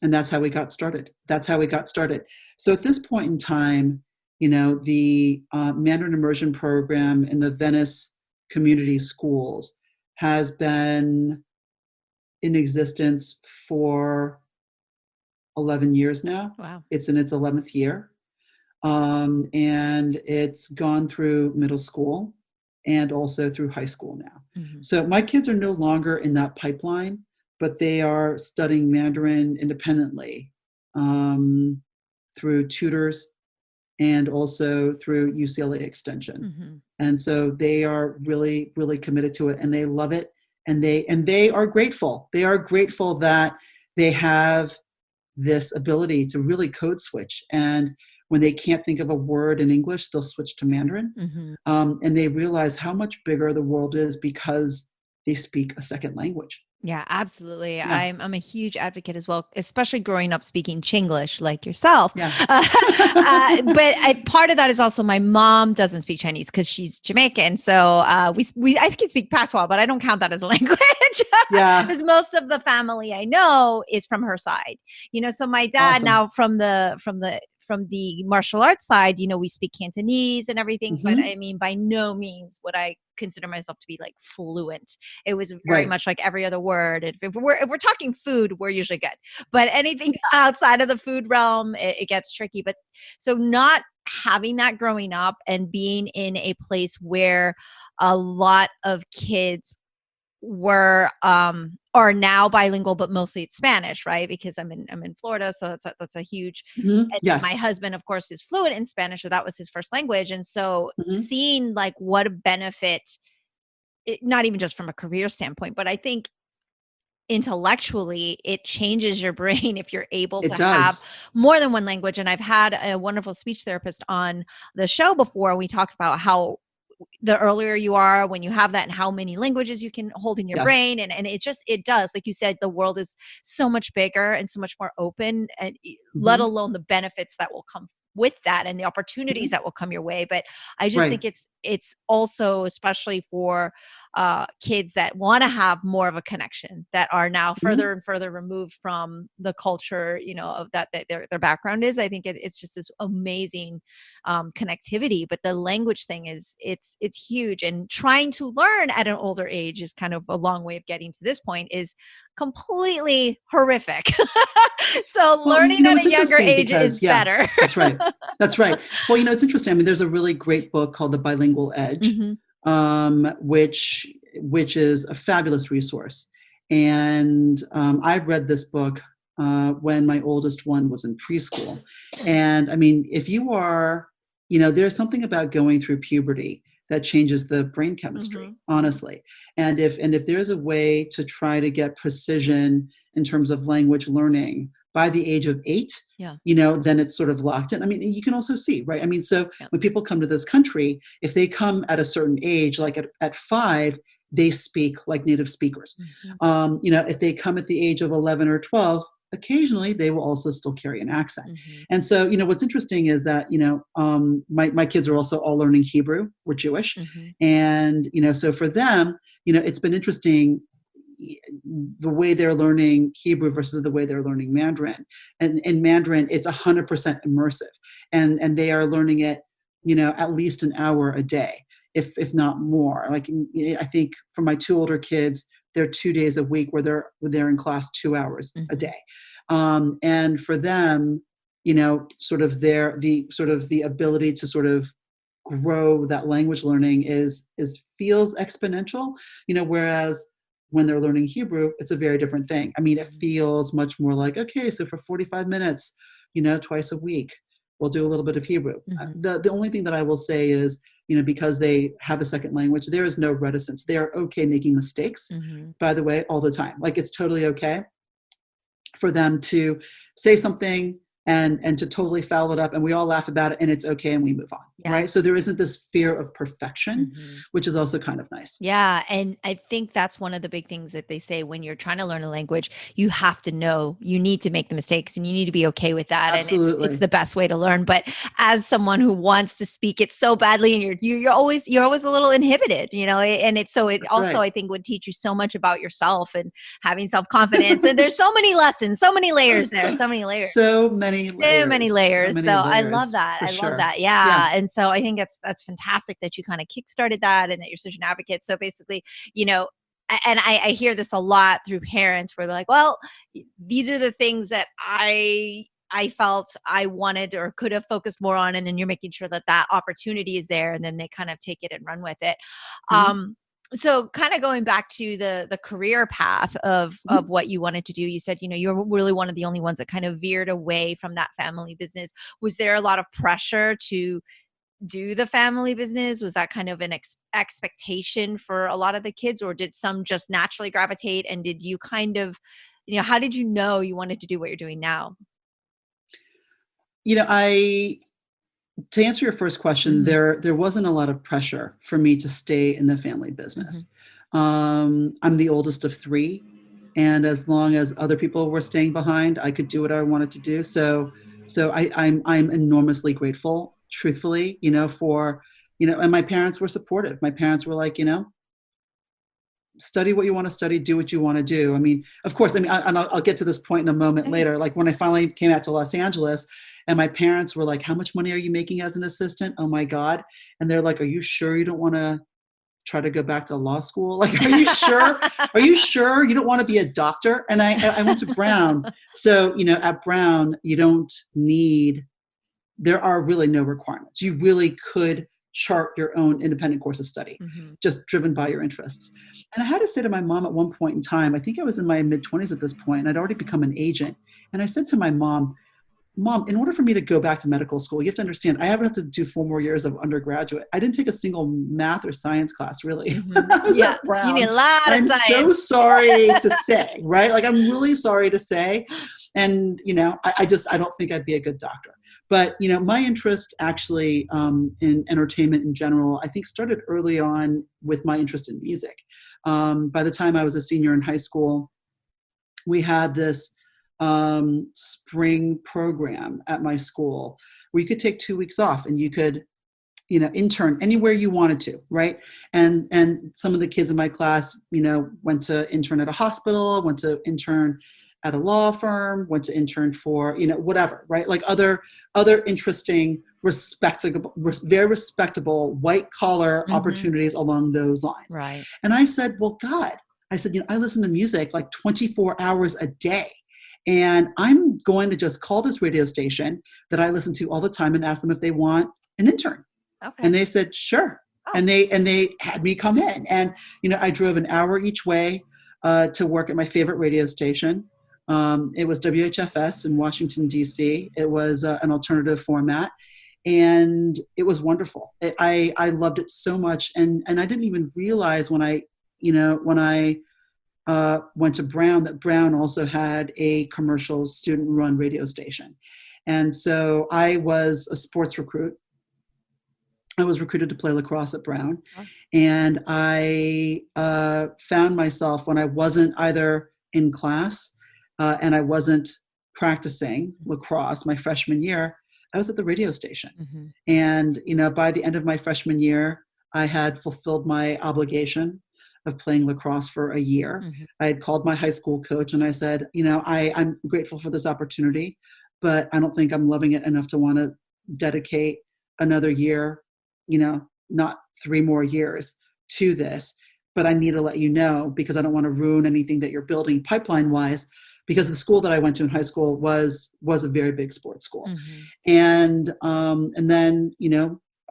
B: that's how we got started. So at this point in time, the Mandarin immersion program in the Venice community schools has been in existence for 11 years now.
A: Wow.
B: It's in its 11th year. And it's gone through middle school and also through high school now. So my kids are no longer in that pipeline, but they are studying Mandarin independently through tutors and also through UCLA Extension. And so they are really, really committed to it, and they love it. And they are grateful. They are grateful that they have this ability to really code switch. And when they can't think of a word in English, they'll switch to Mandarin. And they realize how much bigger the world is because they speak a second language.
A: Yeah, absolutely.
B: Yeah.
A: I'm a huge advocate as well, especially growing up speaking Chinglish like yourself.
B: Yeah.
A: But part of that is also my mom doesn't speak Chinese because she's Jamaican. So I can speak patois, but I don't count that as a language.
B: Yeah.
A: Because most of the family I know is from her side. So my dad
B: Awesome.
A: now from the martial arts side, we speak Cantonese and everything, but I mean, by no means would I consider myself to be like fluent. It was very much like every other word. If we're talking food, we're usually good, but anything outside of the food realm, it gets tricky. But so not having that growing up and being in a place where a lot of kids were are now bilingual, but mostly it's Spanish, right? Because I'm in Florida, so that's a huge.
B: Mm-hmm.
A: And my
B: Yes.
A: husband, of course, is fluent in Spanish, so that was his first language. And so
B: Mm-hmm.
A: seeing like what a benefit, not even just from a career standpoint, but I think intellectually it changes your brain if you're able
B: It
A: to have
B: does.
A: more than one language. And I've had a wonderful speech therapist on the show before. We talked about how the earlier you are when you have that and how many languages you can hold in your
B: Yes.
A: brain, and it does, like you said, the world is so much bigger and so much more open, and let
B: Mm-hmm.
A: alone the benefits that will come with that and the
B: Mm-hmm.
A: opportunities that will come your way. But I just
B: Right.
A: think it's also, especially for kids that want to have more of a connection, that are now
B: Mm-hmm.
A: further and further removed from the culture, of that their background is. I think it's just this amazing connectivity. But the language thing is, it's huge, and trying to learn at an older age is kind of a long way of getting to this point, is completely horrific. So
B: Well,
A: learning at
B: it's
A: a younger
B: interesting
A: age is
B: because, yeah,
A: better.
B: that's right. That's right. Well, it's interesting. I mean, there's a really great book called The Bilingual Edge,
A: Hmm.
B: which is a fabulous resource. And I read this book when my oldest one was in preschool. And I mean, if you are, there's something about going through puberty that changes the brain chemistry,
A: Hmm.
B: honestly. And if there's a way to try to get precision in terms of language learning by the age of 8,
A: Yeah.
B: then it's sort of locked in. I mean, you can also see, right? I mean, so
A: Yeah.
B: when people come to this country, if they come at a certain age, like at 5, they speak like native speakers.
A: Hmm.
B: If they come at the age of 11 or 12, occasionally they will also still carry an accent.
A: Hmm.
B: And so, what's interesting is that, my kids are also all learning Hebrew. We're Jewish.
A: Hmm.
B: And, so for them, it's been interesting the way they're learning Hebrew versus the way they're learning Mandarin. And in Mandarin, it's 100% immersive, and they are learning it, at least an hour a day, if not more. Like, I think for my 2 older kids, they're 2 days a week where they're in class 2 hours a day, and for them, the ability to sort of grow that language learning is feels exponential, whereas when they're learning Hebrew, it's a very different thing. I mean, it feels much more like, okay, so for 45 minutes, twice a week, we'll do a little bit of Hebrew.
A: Hmm.
B: The only thing that I will say is, because they have a second language, there is no reticence. They are okay making mistakes,
A: Hmm.
B: by the way, all the time. Like, it's totally okay for them to say something and to totally foul it up, and we all laugh about it, and it's okay, and we move on.
A: Yeah.
B: Right. So there isn't this fear of perfection,
A: Hmm.
B: which is also kind of nice.
A: Yeah. And I think that's one of the big things that they say when you're trying to learn a language, you have to know, you need to make the mistakes, and you need to be okay with that. And it's
B: Absolutely.
A: the best way to learn. But as someone who wants to speak it so badly, and you're always a little inhibited, and it
B: That's
A: also,
B: right.
A: I think, would teach you so much about yourself and having self-confidence. And there's so many lessons, so many layers there, so many layers.
B: So many
A: So many
B: layers. So
A: layers. So
B: many
A: I love
B: layers,
A: that.
B: for
A: I love
B: sure.
A: that.
B: Yeah.
A: Yeah. And so I think that's fantastic that you kind of kickstarted that, and that you're such an advocate. So basically, you know, and I hear this a lot through parents where they're like, well, these are the things that I felt I wanted or could have focused more on. And then you're making sure that that opportunity is there, and then they kind of take it and run with it.
B: Mhm.
A: So kind of going back to the career path of
B: Mhm.
A: what you wanted to do, you said, you're really one of the only ones that kind of veered away from that family business. Was there a lot of pressure to do the family business? Was that kind of an expectation for a lot of the kids, or did some just naturally gravitate? And did you kind of, how did you know you wanted to do what you're doing now?
B: I to answer your first question,
A: Hmm.
B: there wasn't a lot of pressure for me to stay in the family
A: Hmm.
B: business. I'm the oldest of 3, and as long as other people were staying behind, I could do what I wanted to do. So I'm enormously grateful, truthfully, for and my parents were supportive. My parents were like, study what you want to study, do what you want to do. I mean, of course, and I'll get to this point in a moment
A: Okay.
B: later. Like, when I finally came out to Los Angeles, and my parents were like, how much money are you making as an assistant? Oh my God. And they're like, are you sure you don't want to try to go back to law school? Like, are you sure? Are you sure you don't want to be a doctor? And I went to Brown. So, at Brown, you don't need, there are really no requirements. You really could chart your own independent course of study, just driven by your interests. And I had to say to my mom at one point in time, I think I was in my mid-20s at this point, and I'd already become an agent. And I said to my mom, in order for me to go back to medical school, you have to understand, I have to do 4 more years of undergraduate. I didn't take a single math or science class, really. I was at Brown.
A: You need a lot of
B: I'm
A: science.
B: so sorry to say, right? Like, I'm really sorry to say. And, I don't think I'd be a good doctor. But, my interest actually in entertainment in general, I think started early on with my interest in music. By the time I was a senior in high school, we had this spring program at my school where you could take 2 weeks off and you could, intern anywhere you wanted to, right? And some of the kids in my class, went to intern at a hospital, went to intern at a law firm, went to intern for, whatever, right? Like other interesting, very respectable white collar opportunities along those lines.
A: Right.
B: And I said, well, God, I said, I listen to music like 24 hours a day. And I'm going to just call this radio station that I listen to all the time and ask them if they want an intern. Okay. And they said, sure. Oh. And they had me come in. And, I drove an hour each way to work at my favorite radio station. It was WHFS in Washington, D.C. It was an alternative format. And it was wonderful. I loved it so much. And I didn't even realize when I went to Brown, that Brown also had a commercial student-run radio station. And so I was a sports recruit. I was recruited to play lacrosse at Brown. Oh. And I found myself when I wasn't either in class and I wasn't practicing lacrosse my freshman year, I was at the radio station. And, by the end of my freshman year, I had fulfilled my obligation of playing lacrosse for a year. I had called my high school coach and I said, I'm grateful for this opportunity, but I don't think I'm loving it enough to want to dedicate another year, not 3 more years to this, but I need to let you know because I don't want to ruin anything that you're building pipeline wise, because the school that I went to in high school was a very big sports school. And then,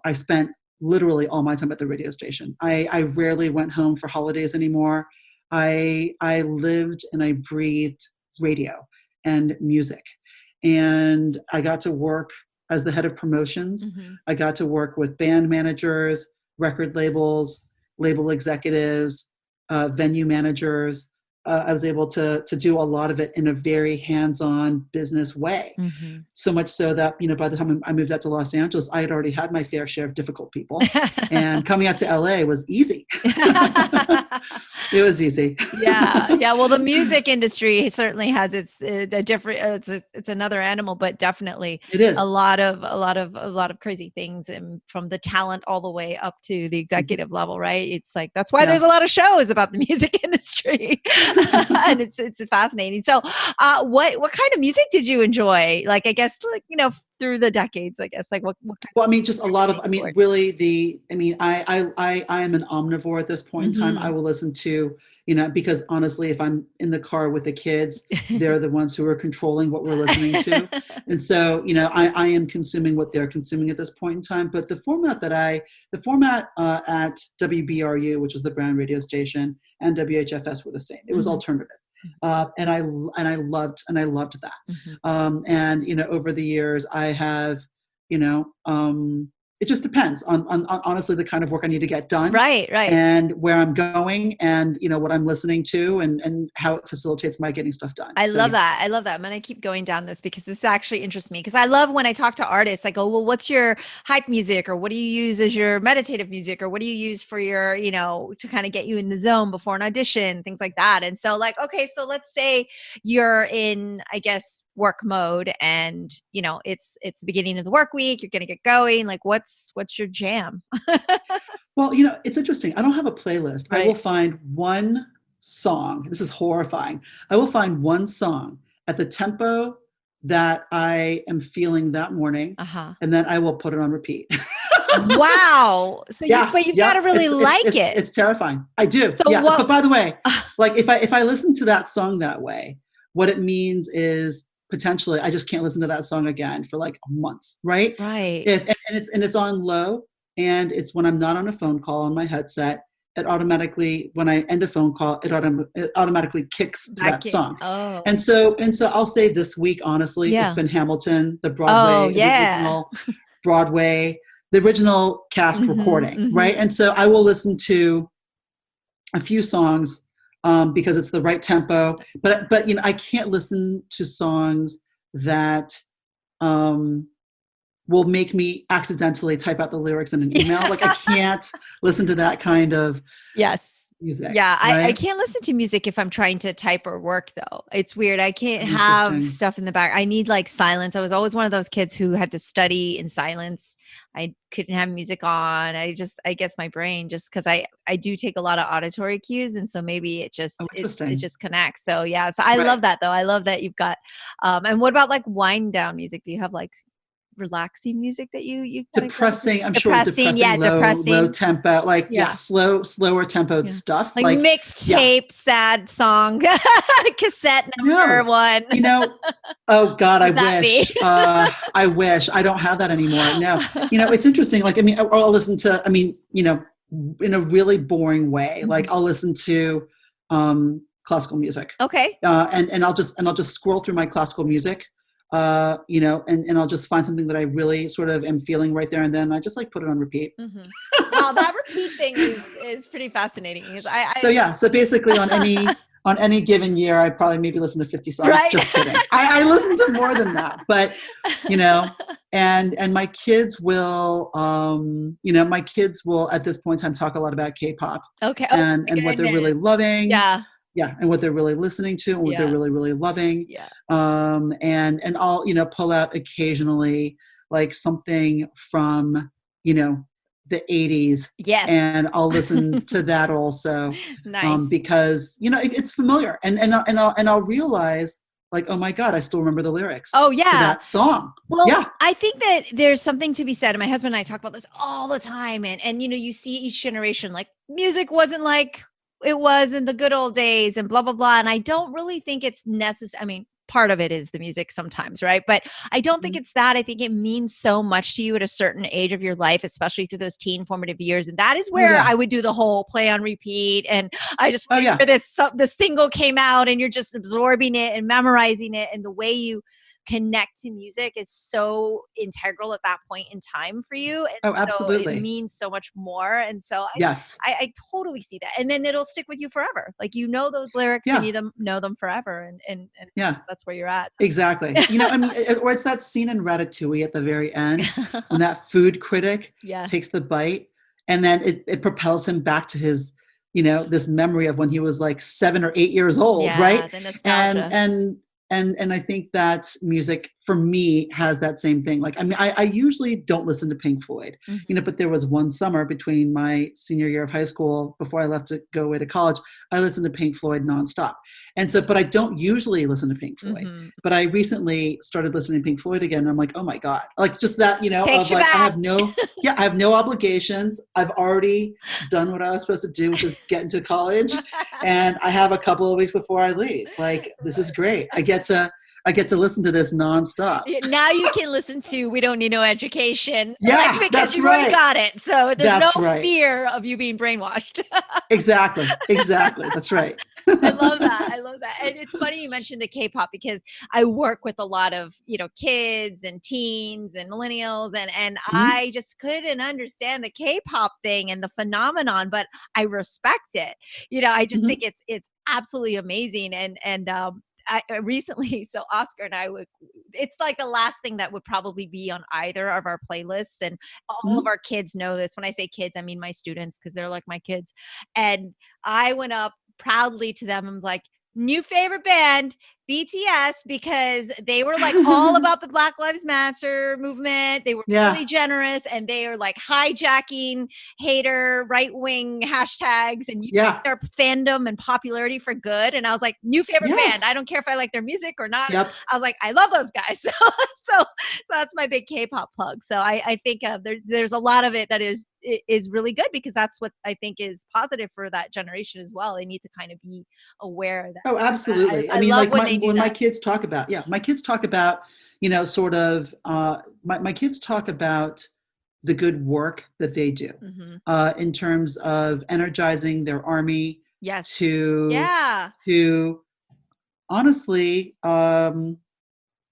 B: I spent literally all my time at the radio station. I rarely went home for holidays anymore. I lived and I breathed radio and music. And I got to work as the head of promotions. I got to work with band managers, record labels, label executives, venue managers. I was able to do a lot of it in a very hands-on business way. So much so that, by the time I moved out to Los Angeles, I had already had my fair share of difficult people. And coming out to LA was easy. It was easy.
A: Yeah. Well, the music industry certainly has its different. It's another animal, but definitely
B: it is
A: a lot of crazy things, and from the talent all the way up to the executive level, right? It's like that's why there's a lot of shows about the music industry. And it's fascinating. So, what kind of music did you enjoy? Like, I guess, through the decades, I guess, like what
B: well, just a lot of, really I am an omnivore at this point in time. I will listen to, because honestly, if I'm in the car with the kids, they're the ones who are controlling what we're listening to. And so, I am consuming what they're consuming at this point in time. But the format at WBRU, which is the Brown radio station, and WHFS were the same. It was alternative. And I loved that. And, over the years I have, it just depends on honestly the kind of work I need to get done.
A: Right.
B: And where I'm going and, what I'm listening to and how it facilitates my getting stuff done.
A: I love that. I'm going to keep going down this because this actually interests me, because I love when I talk to artists, I go, well, what's your hype music, or what do you use as your meditative music, or what do you use for your, to kind of get you in the zone before an audition, things like that. And so okay, so let's say you're in, I guess, work mode and, it's the beginning of the work week, you're going to get going. Like, what's your jam?
B: Well, it's interesting. I don't have a playlist. Right. I will find one song. This is horrifying. I will find one song at the tempo that I am feeling that morning, and then I will put it on repeat.
A: Wow. So but you've got to really like it.
B: It's terrifying. I do. So but by the way, like if I listen to that song that way, what it means is potentially I just can't listen to that song again for like months, right?
A: Right.
B: And it's on low, and it's when I'm not on a phone call on my headset. It automatically, when I end a phone call, it automatically kicks to that song.
A: Oh.
B: And so I'll say this week, honestly, it's been Hamilton, the Broadway, the original Broadway, the original cast recording, right? And so I will listen to a few songs because it's the right tempo, but I can't listen to songs that will make me accidentally type out the lyrics in an email. Like I can't listen to that kind of music.
A: Yeah.
B: Right?
A: I can't listen to music if I'm trying to type or work though. It's weird. I can't have stuff in the back. I need like silence. I was always one of those kids who had to study in silence. I couldn't have music on. I guess my brain cause I do take a lot of auditory cues. And so maybe it just connects. So yeah. So I love that though. I love that you've got, and what about like wind down music? Do you have like relaxing music that you
B: depressing? I'm sure depressing, low tempo, like slower tempoed stuff,
A: like mixtape, sad song, cassette number one.
B: Oh God, I wish. I wish I don't have that anymore. No, it's interesting. Like I'll listen to. In a really boring way. Like I'll listen to classical music.
A: Okay.
B: And I'll just scroll through my classical music. And I'll just find something that I really sort of am feeling right there. And then I just like put it on repeat.
A: Wow, that repeat thing is pretty fascinating.
B: So basically on any given year, I probably maybe listen to 50 songs. Right? Just kidding. I listen to more than that, but and my kids will, at this point in time talk a lot about K-pop.
A: Okay.
B: And what they're really loving.
A: Yeah.
B: Yeah, and what they're really listening to, and what they're really, really loving.
A: Yeah.
B: And I'll pull out occasionally like something from the 80s.
A: Yes.
B: And I'll listen to that also.
A: Nice.
B: Because it's familiar, and I'll realize like, oh my God, I still remember the lyrics.
A: Oh yeah,
B: to that song.
A: Well, yeah. I think that there's something to be said, and my husband and I talk about this all the time. And you see each generation, like music wasn't like it was in the good old days and blah, blah, blah. And I don't really think it's necessary. I mean, part of it is the music sometimes, right? But I don't think it's that. I think it means so much to you at a certain age of your life, especially through those teen formative years. And that is where I would do the whole play on repeat. And I just remember the single came out and you're just absorbing it and memorizing it. And the way you connect to music is so integral at that point in time for you. And
B: absolutely.
A: So it means so much more. And so I totally see that. And then it'll stick with you forever. Like, those lyrics and you know them forever. And that's where you're at.
B: Exactly. Or it's that scene in Ratatouille at the very end when that food critic takes the bite and then it propels him back to his, this memory of when he was like 7 or 8 years old. Right.
A: The nostalgia.
B: And I think that music for me has that same thing. Like, I usually don't listen to Pink Floyd, but there was one summer between my senior year of high school before I left to go away to college, I listened to Pink Floyd nonstop. And so, but I don't usually listen to Pink Floyd, but I recently started listening to Pink Floyd again. And I'm like, oh my God, like just that,
A: Takes
B: of like,
A: back.
B: I have no obligations. I've already done what I was supposed to do, which is get into college. And I have a couple of weeks before I leave. Like, this is great. I get to listen to this nonstop.
A: Now you can listen to We Don't Need No Education.
B: Yeah,
A: because you've already got it. So there's fear of you being brainwashed.
B: Exactly. That's right.
A: I love that. And it's funny you mentioned the K-pop because I work with a lot of, kids and teens and millennials and I just couldn't understand the K-pop thing and the phenomenon, but I respect it. I just think it's absolutely amazing. And I recently, so Oscar and I it's like the last thing that would probably be on either of our playlists. And all of our kids know this. When I say kids, I mean my students, because they're like my kids. And I went up proudly to them and was like, new favorite band, BTS, because they were like all about the Black Lives Matter movement. They were really generous and they are like hijacking hater right-wing hashtags and their fandom and popularity for good. And I was like, new favorite band. I don't care if I like their music or not.
B: Yep.
A: I was like, I love those guys. So that's my big K-pop plug. So I think there's a lot of it that is really good because that's what I think is positive for that generation as well. They need to kind of be aware that.
B: Oh, absolutely. I mean, like when my kids talk about, my kids talk about, my kids talk about the good work that they do, in terms of energizing their army, to honestly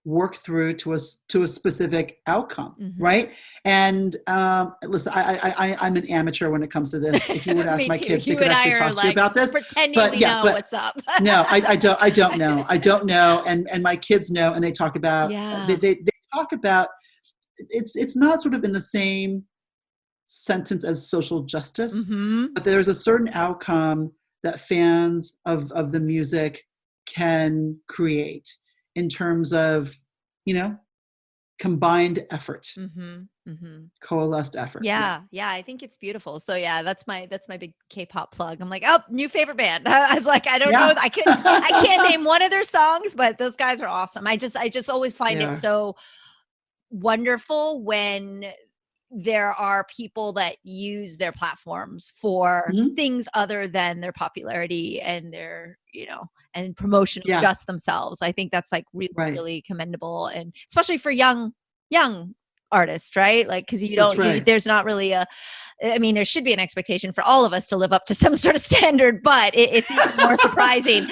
B: work through to a specific outcome, right? And listen, I'm an amateur when it comes to this. If you would ask my kids, they could actually talk to you about this.
A: Pretending we know what's up.
B: No, I don't know. I don't know. And my kids know, and they talk about. They talk about. It's not sort of in the same sentence as social justice, but there's a certain outcome that fans of the music can create in terms of, combined effort, coalesced effort.
A: Yeah. I think it's beautiful. So that's my big K-pop plug. I'm like, oh, new favorite band. I was like, I don't know. I can't name one of their songs, but those guys are awesome. I just always find it so wonderful when there are people that use their platforms for things other than their popularity and their, and promotion of just themselves. I think that's like really, really commendable. And especially for young artists, right? Like, cause there's not really there should be an expectation for all of us to live up to some sort of standard, but it's even more surprising.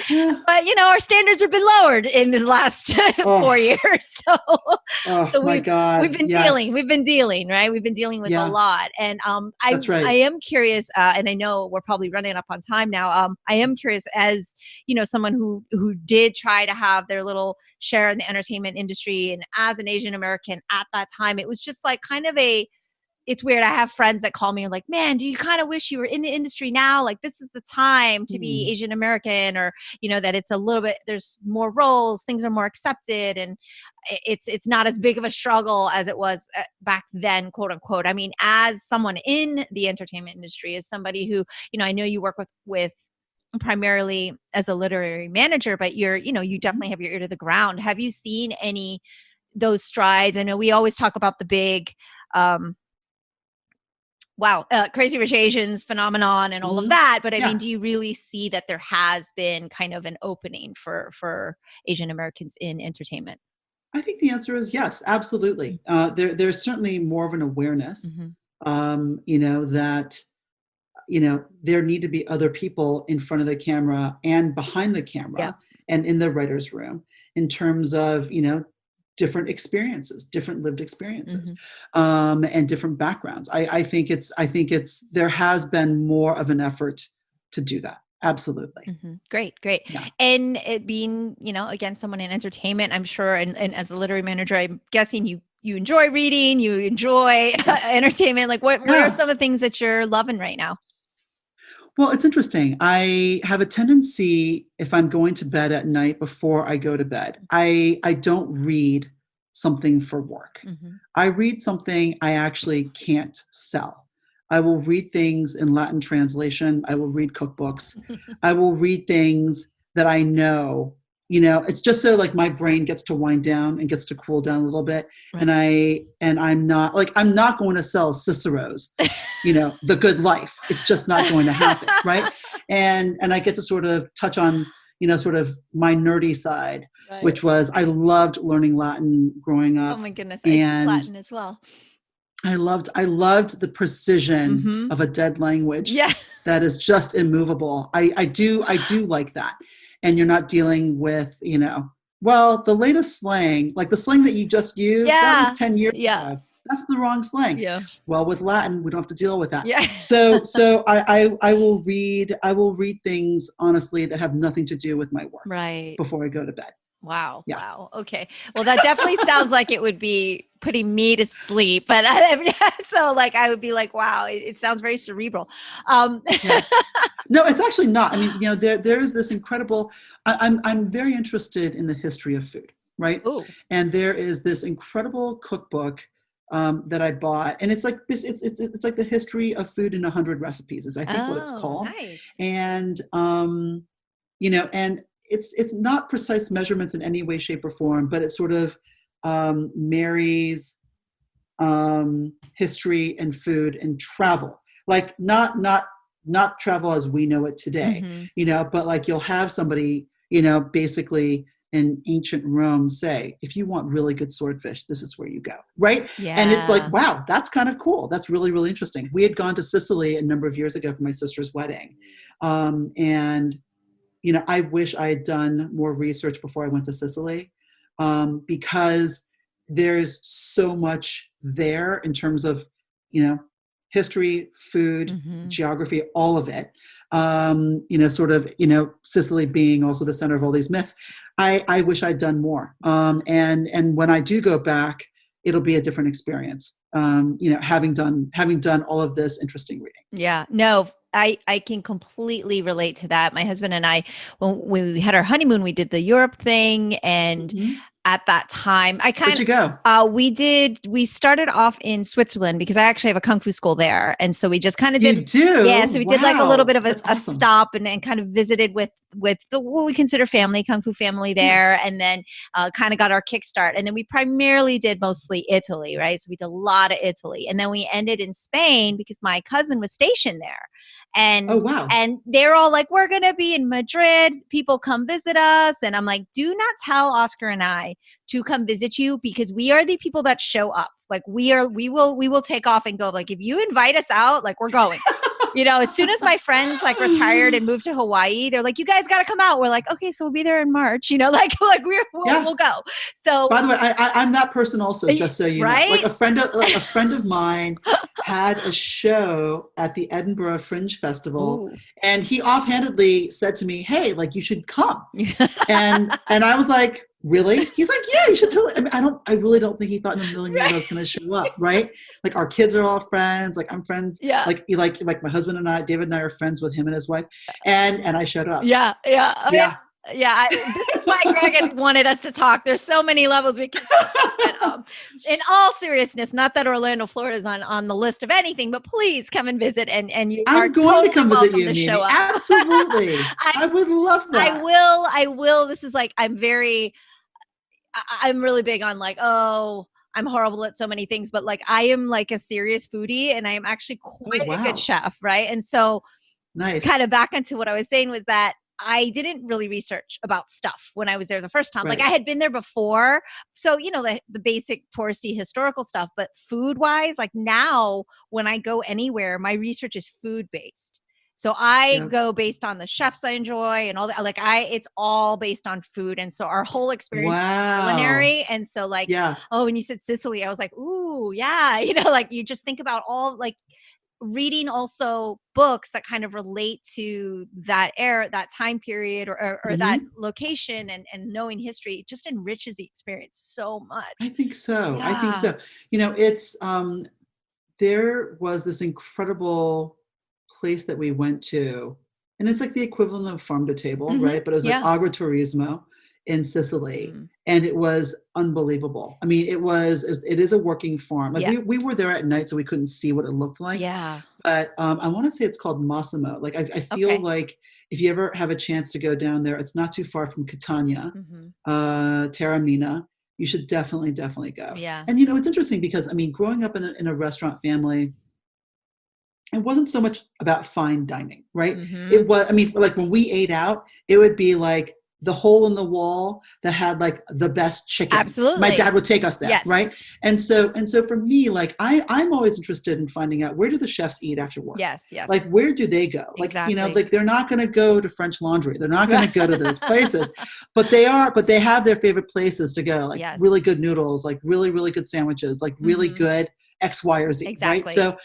A: But our standards have been lowered in the last 4 years. So we've been dealing, right? We've been dealing with a lot. And I am curious, and I know we're probably running up on time now. I am curious, as someone who did try to have their little share in the entertainment industry, and as an Asian American at that time, it was just like kind of it's weird. I have friends that call me and like, man, do you kind of wish you were in the industry now? Like, this is the time to be Asian American, or, that it's a little bit, there's more roles, things are more accepted. And it's not as big of a struggle as it was back then, quote unquote. I mean, as someone in the entertainment industry, as somebody who, I know you work with primarily as a literary manager, but you definitely have your ear to the ground. Have you seen those strides? I know we always talk about the big, Crazy Rich Asians phenomenon and all of that. But I mean, do you really see that there has been kind of an opening for Asian Americans in entertainment?
B: I think the answer is yes, absolutely. There's certainly more of an awareness, that, there need to be other people in front of the camera and behind the camera and in the writer's room in terms of, different experiences, different lived experiences, and different backgrounds. I think there has been more of an effort to do that. Absolutely.
A: Great. Yeah. And it being, again, someone in entertainment, I'm sure, and as a literary manager, I'm guessing you enjoy reading, you enjoy entertainment. Like what are some of the things that you're loving right now?
B: Well, it's interesting. I have a tendency, if I'm going to bed at night, before I go to bed, I don't read something for work. I read something I actually can't sell. I will read things in Latin translation. I will read cookbooks. I will read things that I know, it's just so like my brain gets to wind down and gets to cool down a little bit. Right. And I'm not going to sell Cicero's, The Good Life. It's just not going to happen. Right. And I get to sort of touch on, sort of my nerdy side, which was, I loved learning Latin growing up.
A: Oh my goodness. I speak Latin as well.
B: I loved the precision of a dead language that is just immovable. I do like that. And you're not dealing with, the latest slang, like the slang that you just used, that was 10 years ago. That's the wrong slang. Yeah. Well, with Latin, we don't have to deal with that. Yeah. So I will read things, honestly, that have nothing to do with my work before I go to bed.
A: Wow. Yeah. Wow. Okay. Well, that definitely sounds like it would be putting me to sleep. But so like, I would be like, wow, it sounds very cerebral.
B: No, it's actually not. I mean, there is this incredible, I'm very interested in the history of food. Right. Ooh. And there is this incredible cookbook that I bought, and it's like the history of food in 100 recipes is I think what it's called. Nice. And, and it's not precise measurements in any way, shape, or form, but it sort of marries history and food and travel, like not travel as we know it today, but like you'll have somebody, basically in ancient Rome say, if you want really good swordfish, this is where you go, right?
A: Yeah.
B: And it's like, wow, that's kind of cool. That's really, really interesting. We had gone to Sicily a number of years ago for my sister's wedding. And, I wish I had done more research before I went to Sicily, because there's so much there in terms of, history, food, geography, all of it. Sicily being also the center of all these myths. I wish I'd done more. And when I do go back, it'll be a different experience. Having done all of this interesting reading.
A: Yeah, no, I can completely relate to that. My husband and I, when we had our honeymoon, we did the Europe thing. And at that time,
B: Where'd you go?
A: We started off in Switzerland because I actually have a Kung Fu school there. And so we just kind of did.
B: You do?
A: Yeah. So we did like a little bit of a
B: awesome.
A: stop and kind of visited with what we consider family, Kung Fu family there. Yeah. And then kind of got our kickstart. And then we primarily did mostly Italy, right? So we did a lot of Italy. And then we ended in Spain because my cousin was stationed there. And,
B: oh, wow.
A: And they're all like, we're going to be in Madrid. People come visit us. And I'm like, do not tell Oscar and I to come visit you because we are the people that show up. Like we will take off and go. Like, if you invite us out, like we're going. As soon as my friends like retired and moved to Hawaii, they're like, you guys got to come out. We're like, okay, so we'll be there in March, we'll go. So
B: by the way, I'm that person also, just so you know, like a friend of mine had a show at the Edinburgh Fringe Festival. Ooh. And he offhandedly said to me, hey, like you should come. and I was like, really? He's like, yeah, you should tell. I mean, I really don't think he thought in a million years I was going to show up, right? Like our kids are all friends. Like I'm friends.
A: Yeah.
B: Like my husband and I, David and I are friends with him and his wife, and I showed up.
A: Yeah. Yeah. Oh, yeah. Yeah, this is why Greg wanted us to talk. There's so many levels we can talk about. In all seriousness, not that Orlando, Florida is on the list of anything, but please come and visit. And you
B: I'm
A: are
B: going
A: totally
B: to come visit you,
A: to
B: Mimi.
A: show up.
B: Absolutely. I would love that.
A: I will. This is like, I'm really big on like, I'm horrible at so many things, but like I am like a serious foodie and I am actually quite a good chef. Right. And so
B: nice.
A: Kind of back into what I was saying was that I didn't really research about stuff when I was there the first time. Right. Like I had been there before. So, the basic touristy historical stuff, but food wise, like now when I go anywhere, my research is food based. So I go based on the chefs I enjoy and all that. Like it's all based on food. And so our whole experience is culinary. And so like, when you said Sicily, I was like, ooh, yeah. Like you just think about all like reading also books that kind of relate to that era, that time period or that location and knowing history just enriches the experience so much.
B: I think so. It's, there was this incredible place that we went to and it's like the equivalent of farm to table, right? But it was like agriturismo in Sicily. And it was unbelievable. I mean, it is a working farm. Like we were there at night, so we couldn't see what it looked like.
A: Yeah.
B: But I want to say it's called Massimo. Like I feel like if you ever have a chance to go down there, it's not too far from Catania, Taormina. You should definitely go.
A: Yeah.
B: And it's interesting because I mean, growing up in a restaurant family, it wasn't so much about fine dining, right? It was, I mean, like when we ate out, it would be like the hole in the wall that had like the best chicken.
A: Absolutely.
B: My dad would take us there, right? And so for me, like I'm always interested in finding out, where do the chefs eat after work?
A: Yes.
B: Like where do they go? Like, like they're not going to go to French Laundry. They're not going to go to those places, but they have their favorite places to go. Like really good noodles, like really, really good sandwiches, like really good X, Y, or Z,
A: exactly.
B: Right? So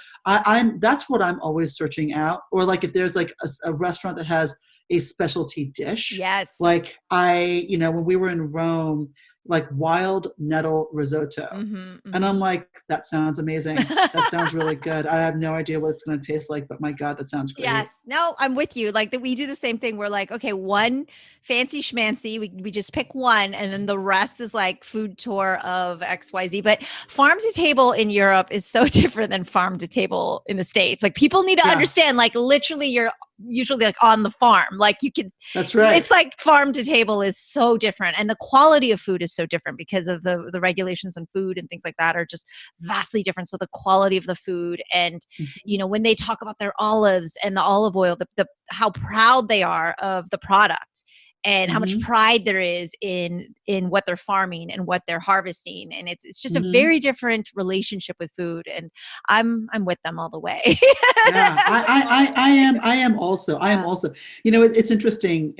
B: that's what I'm always searching out. Or like if there's like a restaurant that has a specialty dish.
A: Yes.
B: Like when we were in Rome, like wild nettle risotto. And I'm like, that sounds amazing. That sounds really good. I have no idea what it's going to taste like, but my God, that sounds great.
A: Yes. No, I'm with you. Like we do the same thing. We're like, okay, one fancy schmancy. We just pick one and then the rest is like food tour of XYZ. But farm to table in Europe is so different than farm to table in the States. Like people need to understand, like literally you're usually like on the farm. Like you can,
B: that's right.
A: It's like farm to table is so different. And the quality of food is so different because of the regulations on food and things like that are just vastly different. So the quality of the food and, when they talk about their olives and the olive oil, the how proud they are of the product. and how much pride there is in what they're farming and what they're harvesting. And it's just a very different relationship with food. And I'm with them all the way.
B: Yeah, I am also. It's interesting.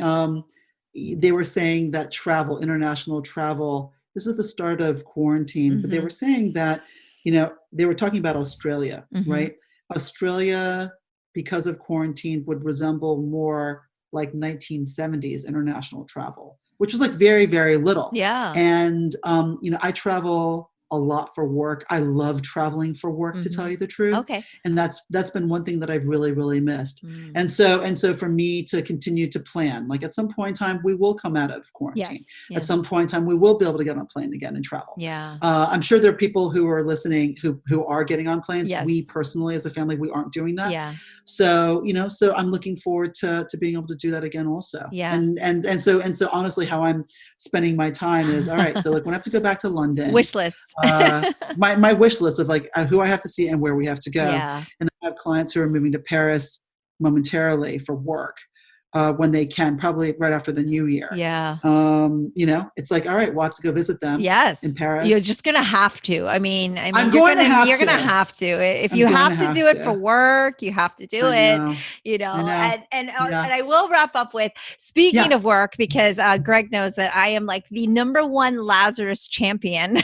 B: They were saying that international travel, this is the start of quarantine, but they were saying that, they were talking about Australia, right? Australia, because of quarantine, would resemble more like 1970s international travel, which was like very, very little.
A: Yeah.
B: And, I travel a lot for work. I love traveling for work, to tell you the truth.
A: Okay.
B: And that's been one thing that I've really, really missed. And so for me to continue to plan, like at some point in time, we will come out of quarantine.
A: Yes.
B: At some point in time, we will be able to get on a plane again and travel.
A: Yeah.
B: I'm sure there are people who are listening who are getting on planes.
A: Yes.
B: We personally, as a family, we aren't doing that.
A: Yeah.
B: So, so I'm looking forward to being able to do that again also.
A: Yeah.
B: And so honestly, how I'm spending my time is, all right, so like when I have to go back to London.
A: Wish list.
B: My wish list of like who I have to see and where we have to go.
A: Yeah.
B: And then I have clients who are moving to Paris momentarily for work. When they can, probably right after the new year.
A: Yeah.
B: It's like, all right, we'll have to go visit them.
A: Yes.
B: In Paris.
A: You're just going to have to. I mean,
B: you're
A: going to have to. If you have to do it for work, you have to do it, and I will wrap up with, speaking of work, because Greg knows that I am like the number one Lazarus champion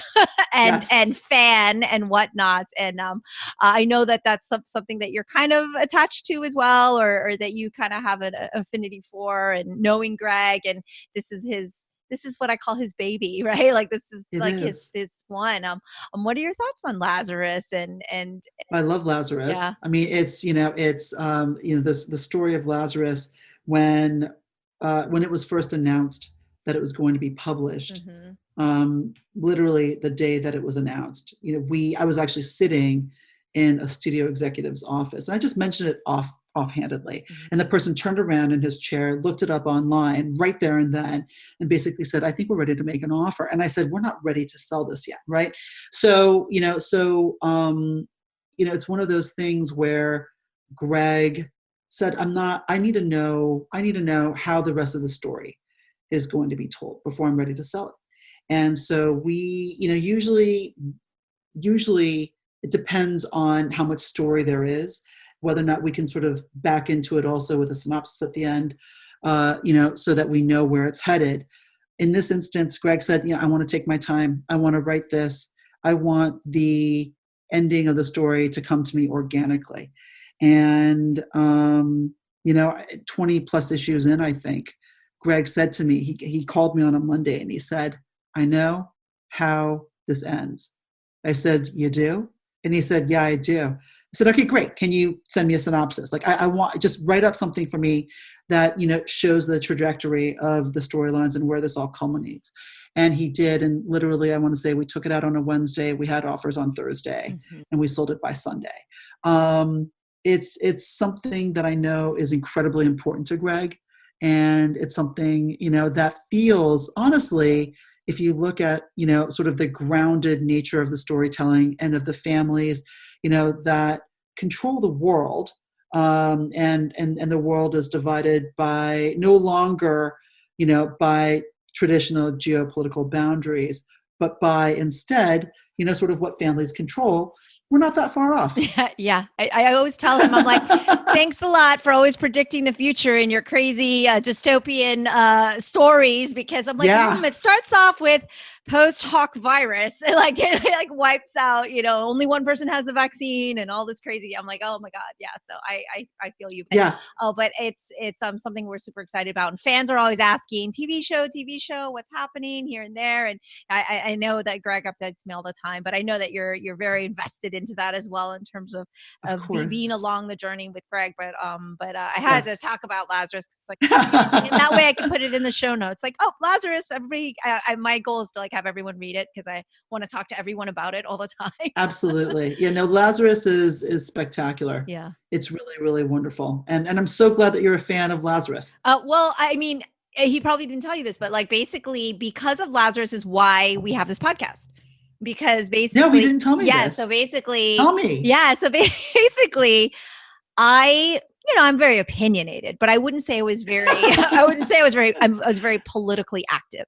A: and fan and whatnot. And I know that that's something that you're kind of attached to as well, or that you kind of have an affinity for, and knowing Greg, and this is what I call his baby, right? Like this is his one. What are your thoughts on Lazarus? And
B: I love Lazarus.
A: Yeah.
B: I mean, it's the story of Lazarus when it was first announced that it was going to be published. Literally the day that it was announced, I was actually sitting in a studio executive's office, and I just mentioned it offhandedly. And the person turned around in his chair, looked it up online right there and then, and basically said, I think we're ready to make an offer. And I said, we're not ready to sell this yet. Right. So, it's one of those things where Greg said, I need to know how the rest of the story is going to be told before I'm ready to sell it. And so we, usually it depends on how much story there is, whether or not we can sort of back into it also with a synopsis at the end, so that we know where it's headed. In this instance, Greg said, I want to take my time. I want to write this. I want the ending of the story to come to me organically. And, 20 plus issues in, I think, Greg said to me, he called me on a Monday and he said, I know how this ends. I said, you do? And he said, yeah, I do. I said, okay, great. Can you send me a synopsis? Like I want, just write up something for me that, shows the trajectory of the storylines and where this all culminates. And he did. And literally, I want to say we took it out on a Wednesday. We had offers on Thursday and we sold it by Sunday. It's something that I know is incredibly important to Greg. And it's something, that feels, honestly, if you look at, sort of the grounded nature of the storytelling and of the families, that control the world, and the world is divided by no longer, by traditional geopolitical boundaries, but by instead, sort of what families control. We're not that far off.
A: Yeah. I always tell him, I'm like, thanks a lot for always predicting the future in your crazy dystopian stories, because I'm like, it starts off with post hoc virus, and it like wipes out, only one person has the vaccine and all this crazy. I'm like, oh my God. Yeah. So I feel you. But it's something we're super excited about. And fans are always asking, TV show, what's happening here and there. And I know that Greg updates me all the time, but I know that you're very invested into that as well, in terms of being along the journey with Greg. But I had to talk about Lazarus. It's like, in that way I can put it in the show notes. Like, oh, Lazarus, everybody, my goal is to have everyone read it, because I want to talk to everyone about it all the time.
B: Absolutely. Lazarus is spectacular.
A: Yeah.
B: It's really, really wonderful. And I'm so glad that you're a fan of Lazarus.
A: Well, I mean, he probably didn't tell you this, but basically because of Lazarus is why we have this podcast. Because basically,
B: no, he didn't tell me this.
A: So basically,
B: tell me.
A: Yeah. So basically, I I'm very opinionated, but I wouldn't say I was very, I was very politically active.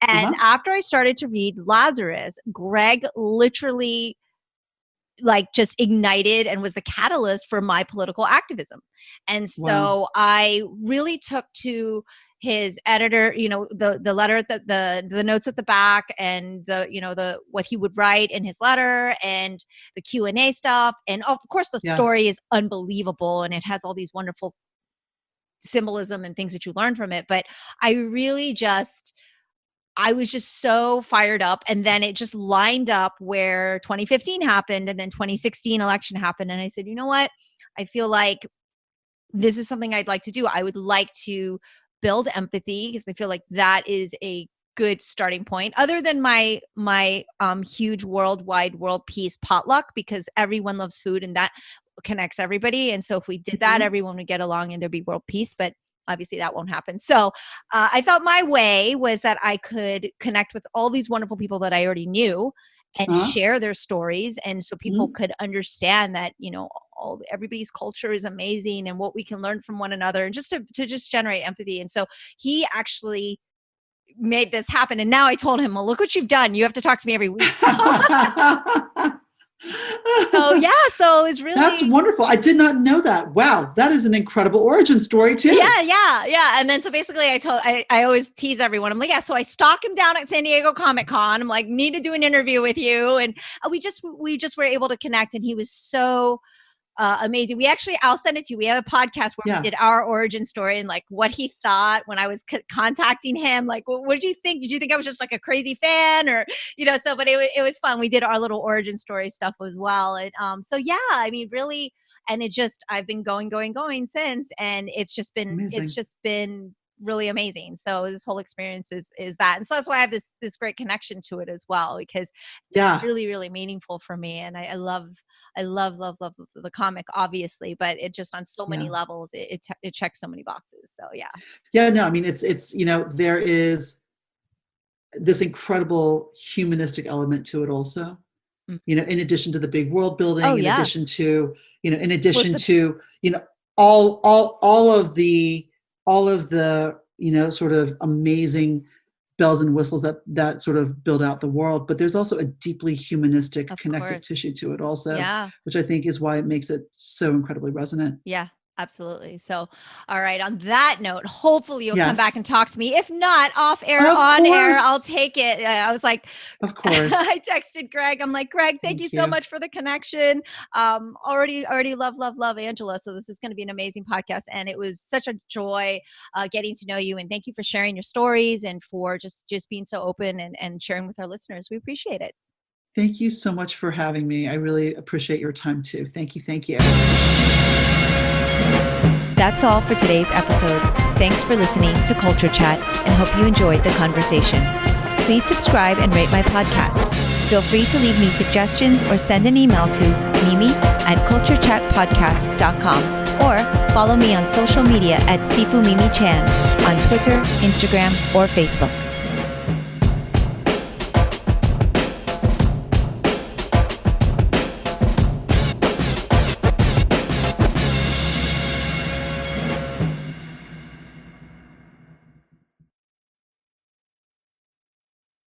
A: And after I started to read Lazarus, Greg literally just ignited and was the catalyst for my political activism. And so I really took to his editor, the letter at the notes at the back, and the what he would write in his letter, and the Q&A stuff. And of course the story is unbelievable, and it has all these wonderful symbolism and things that you learn from it. But I was just so fired up. And then it just lined up where 2015 happened, and then 2016 election happened. And I said, you know what? I feel like this is something I'd like to do. I would like to build empathy, because I feel like that is a good starting point, other than my huge worldwide world peace potluck, because everyone loves food and that connects everybody. And so if we did that, everyone would get along and there'd be world peace. But obviously that won't happen. So I thought my way was that I could connect with all these wonderful people that I already knew and share their stories. And so people could understand that, everybody's culture is amazing and what we can learn from one another, and just to just generate empathy. And so he actually made this happen. And now I told him, well, look what you've done. You have to talk to me every week. So it's really,
B: that's wonderful. I did not know that. Wow, that is an incredible origin story too.
A: Yeah. And then so basically I always tease everyone. I'm like, so I stalk him down at San Diego Comic-Con. I'm like, need to do an interview with you. And we just were able to connect, and he was so amazing. I'll send it to you. We had a podcast where we did our origin story and what he thought when I was contacting him. What did you think? Did you think I was just a crazy fan, or but it was fun. We did our little origin story stuff as well. And really, and I've been going since, and it's just been really amazing. So this whole experience is that. And so that's why I have this great connection to it as well, because it's really, really meaningful for me. And I love the comic, obviously, but it just on so many levels, it checks so many boxes. So
B: it's there is this incredible humanistic element to it also, in addition to the big world building, in addition to all of the sort of amazing bells and whistles that sort of build out the world. But there's also a deeply humanistic connective tissue to it also, which I think is why it makes it so incredibly resonant.
A: Yeah. Absolutely. So, all right. On that note, hopefully you'll come back and talk to me. If not, off air, on air, I'll take it. I was like,
B: of course.
A: I texted Greg. I'm like, Greg, thank you so much for the connection. Already love Angela. So this is going to be an amazing podcast. And it was such a joy getting to know you. And thank you for sharing your stories and for just being so open and sharing with our listeners. We appreciate it.
B: Thank you so much for having me. I really appreciate your time too. Thank you.
A: That's all for today's episode. Thanks for listening to Culture Chat, and hope you enjoyed the conversation. Please subscribe and rate my podcast. Feel free to leave me suggestions or send an email to mimi@culturechatpodcast.com, or follow me on social media at Sifu Mimi Chan on Twitter, Instagram, or Facebook.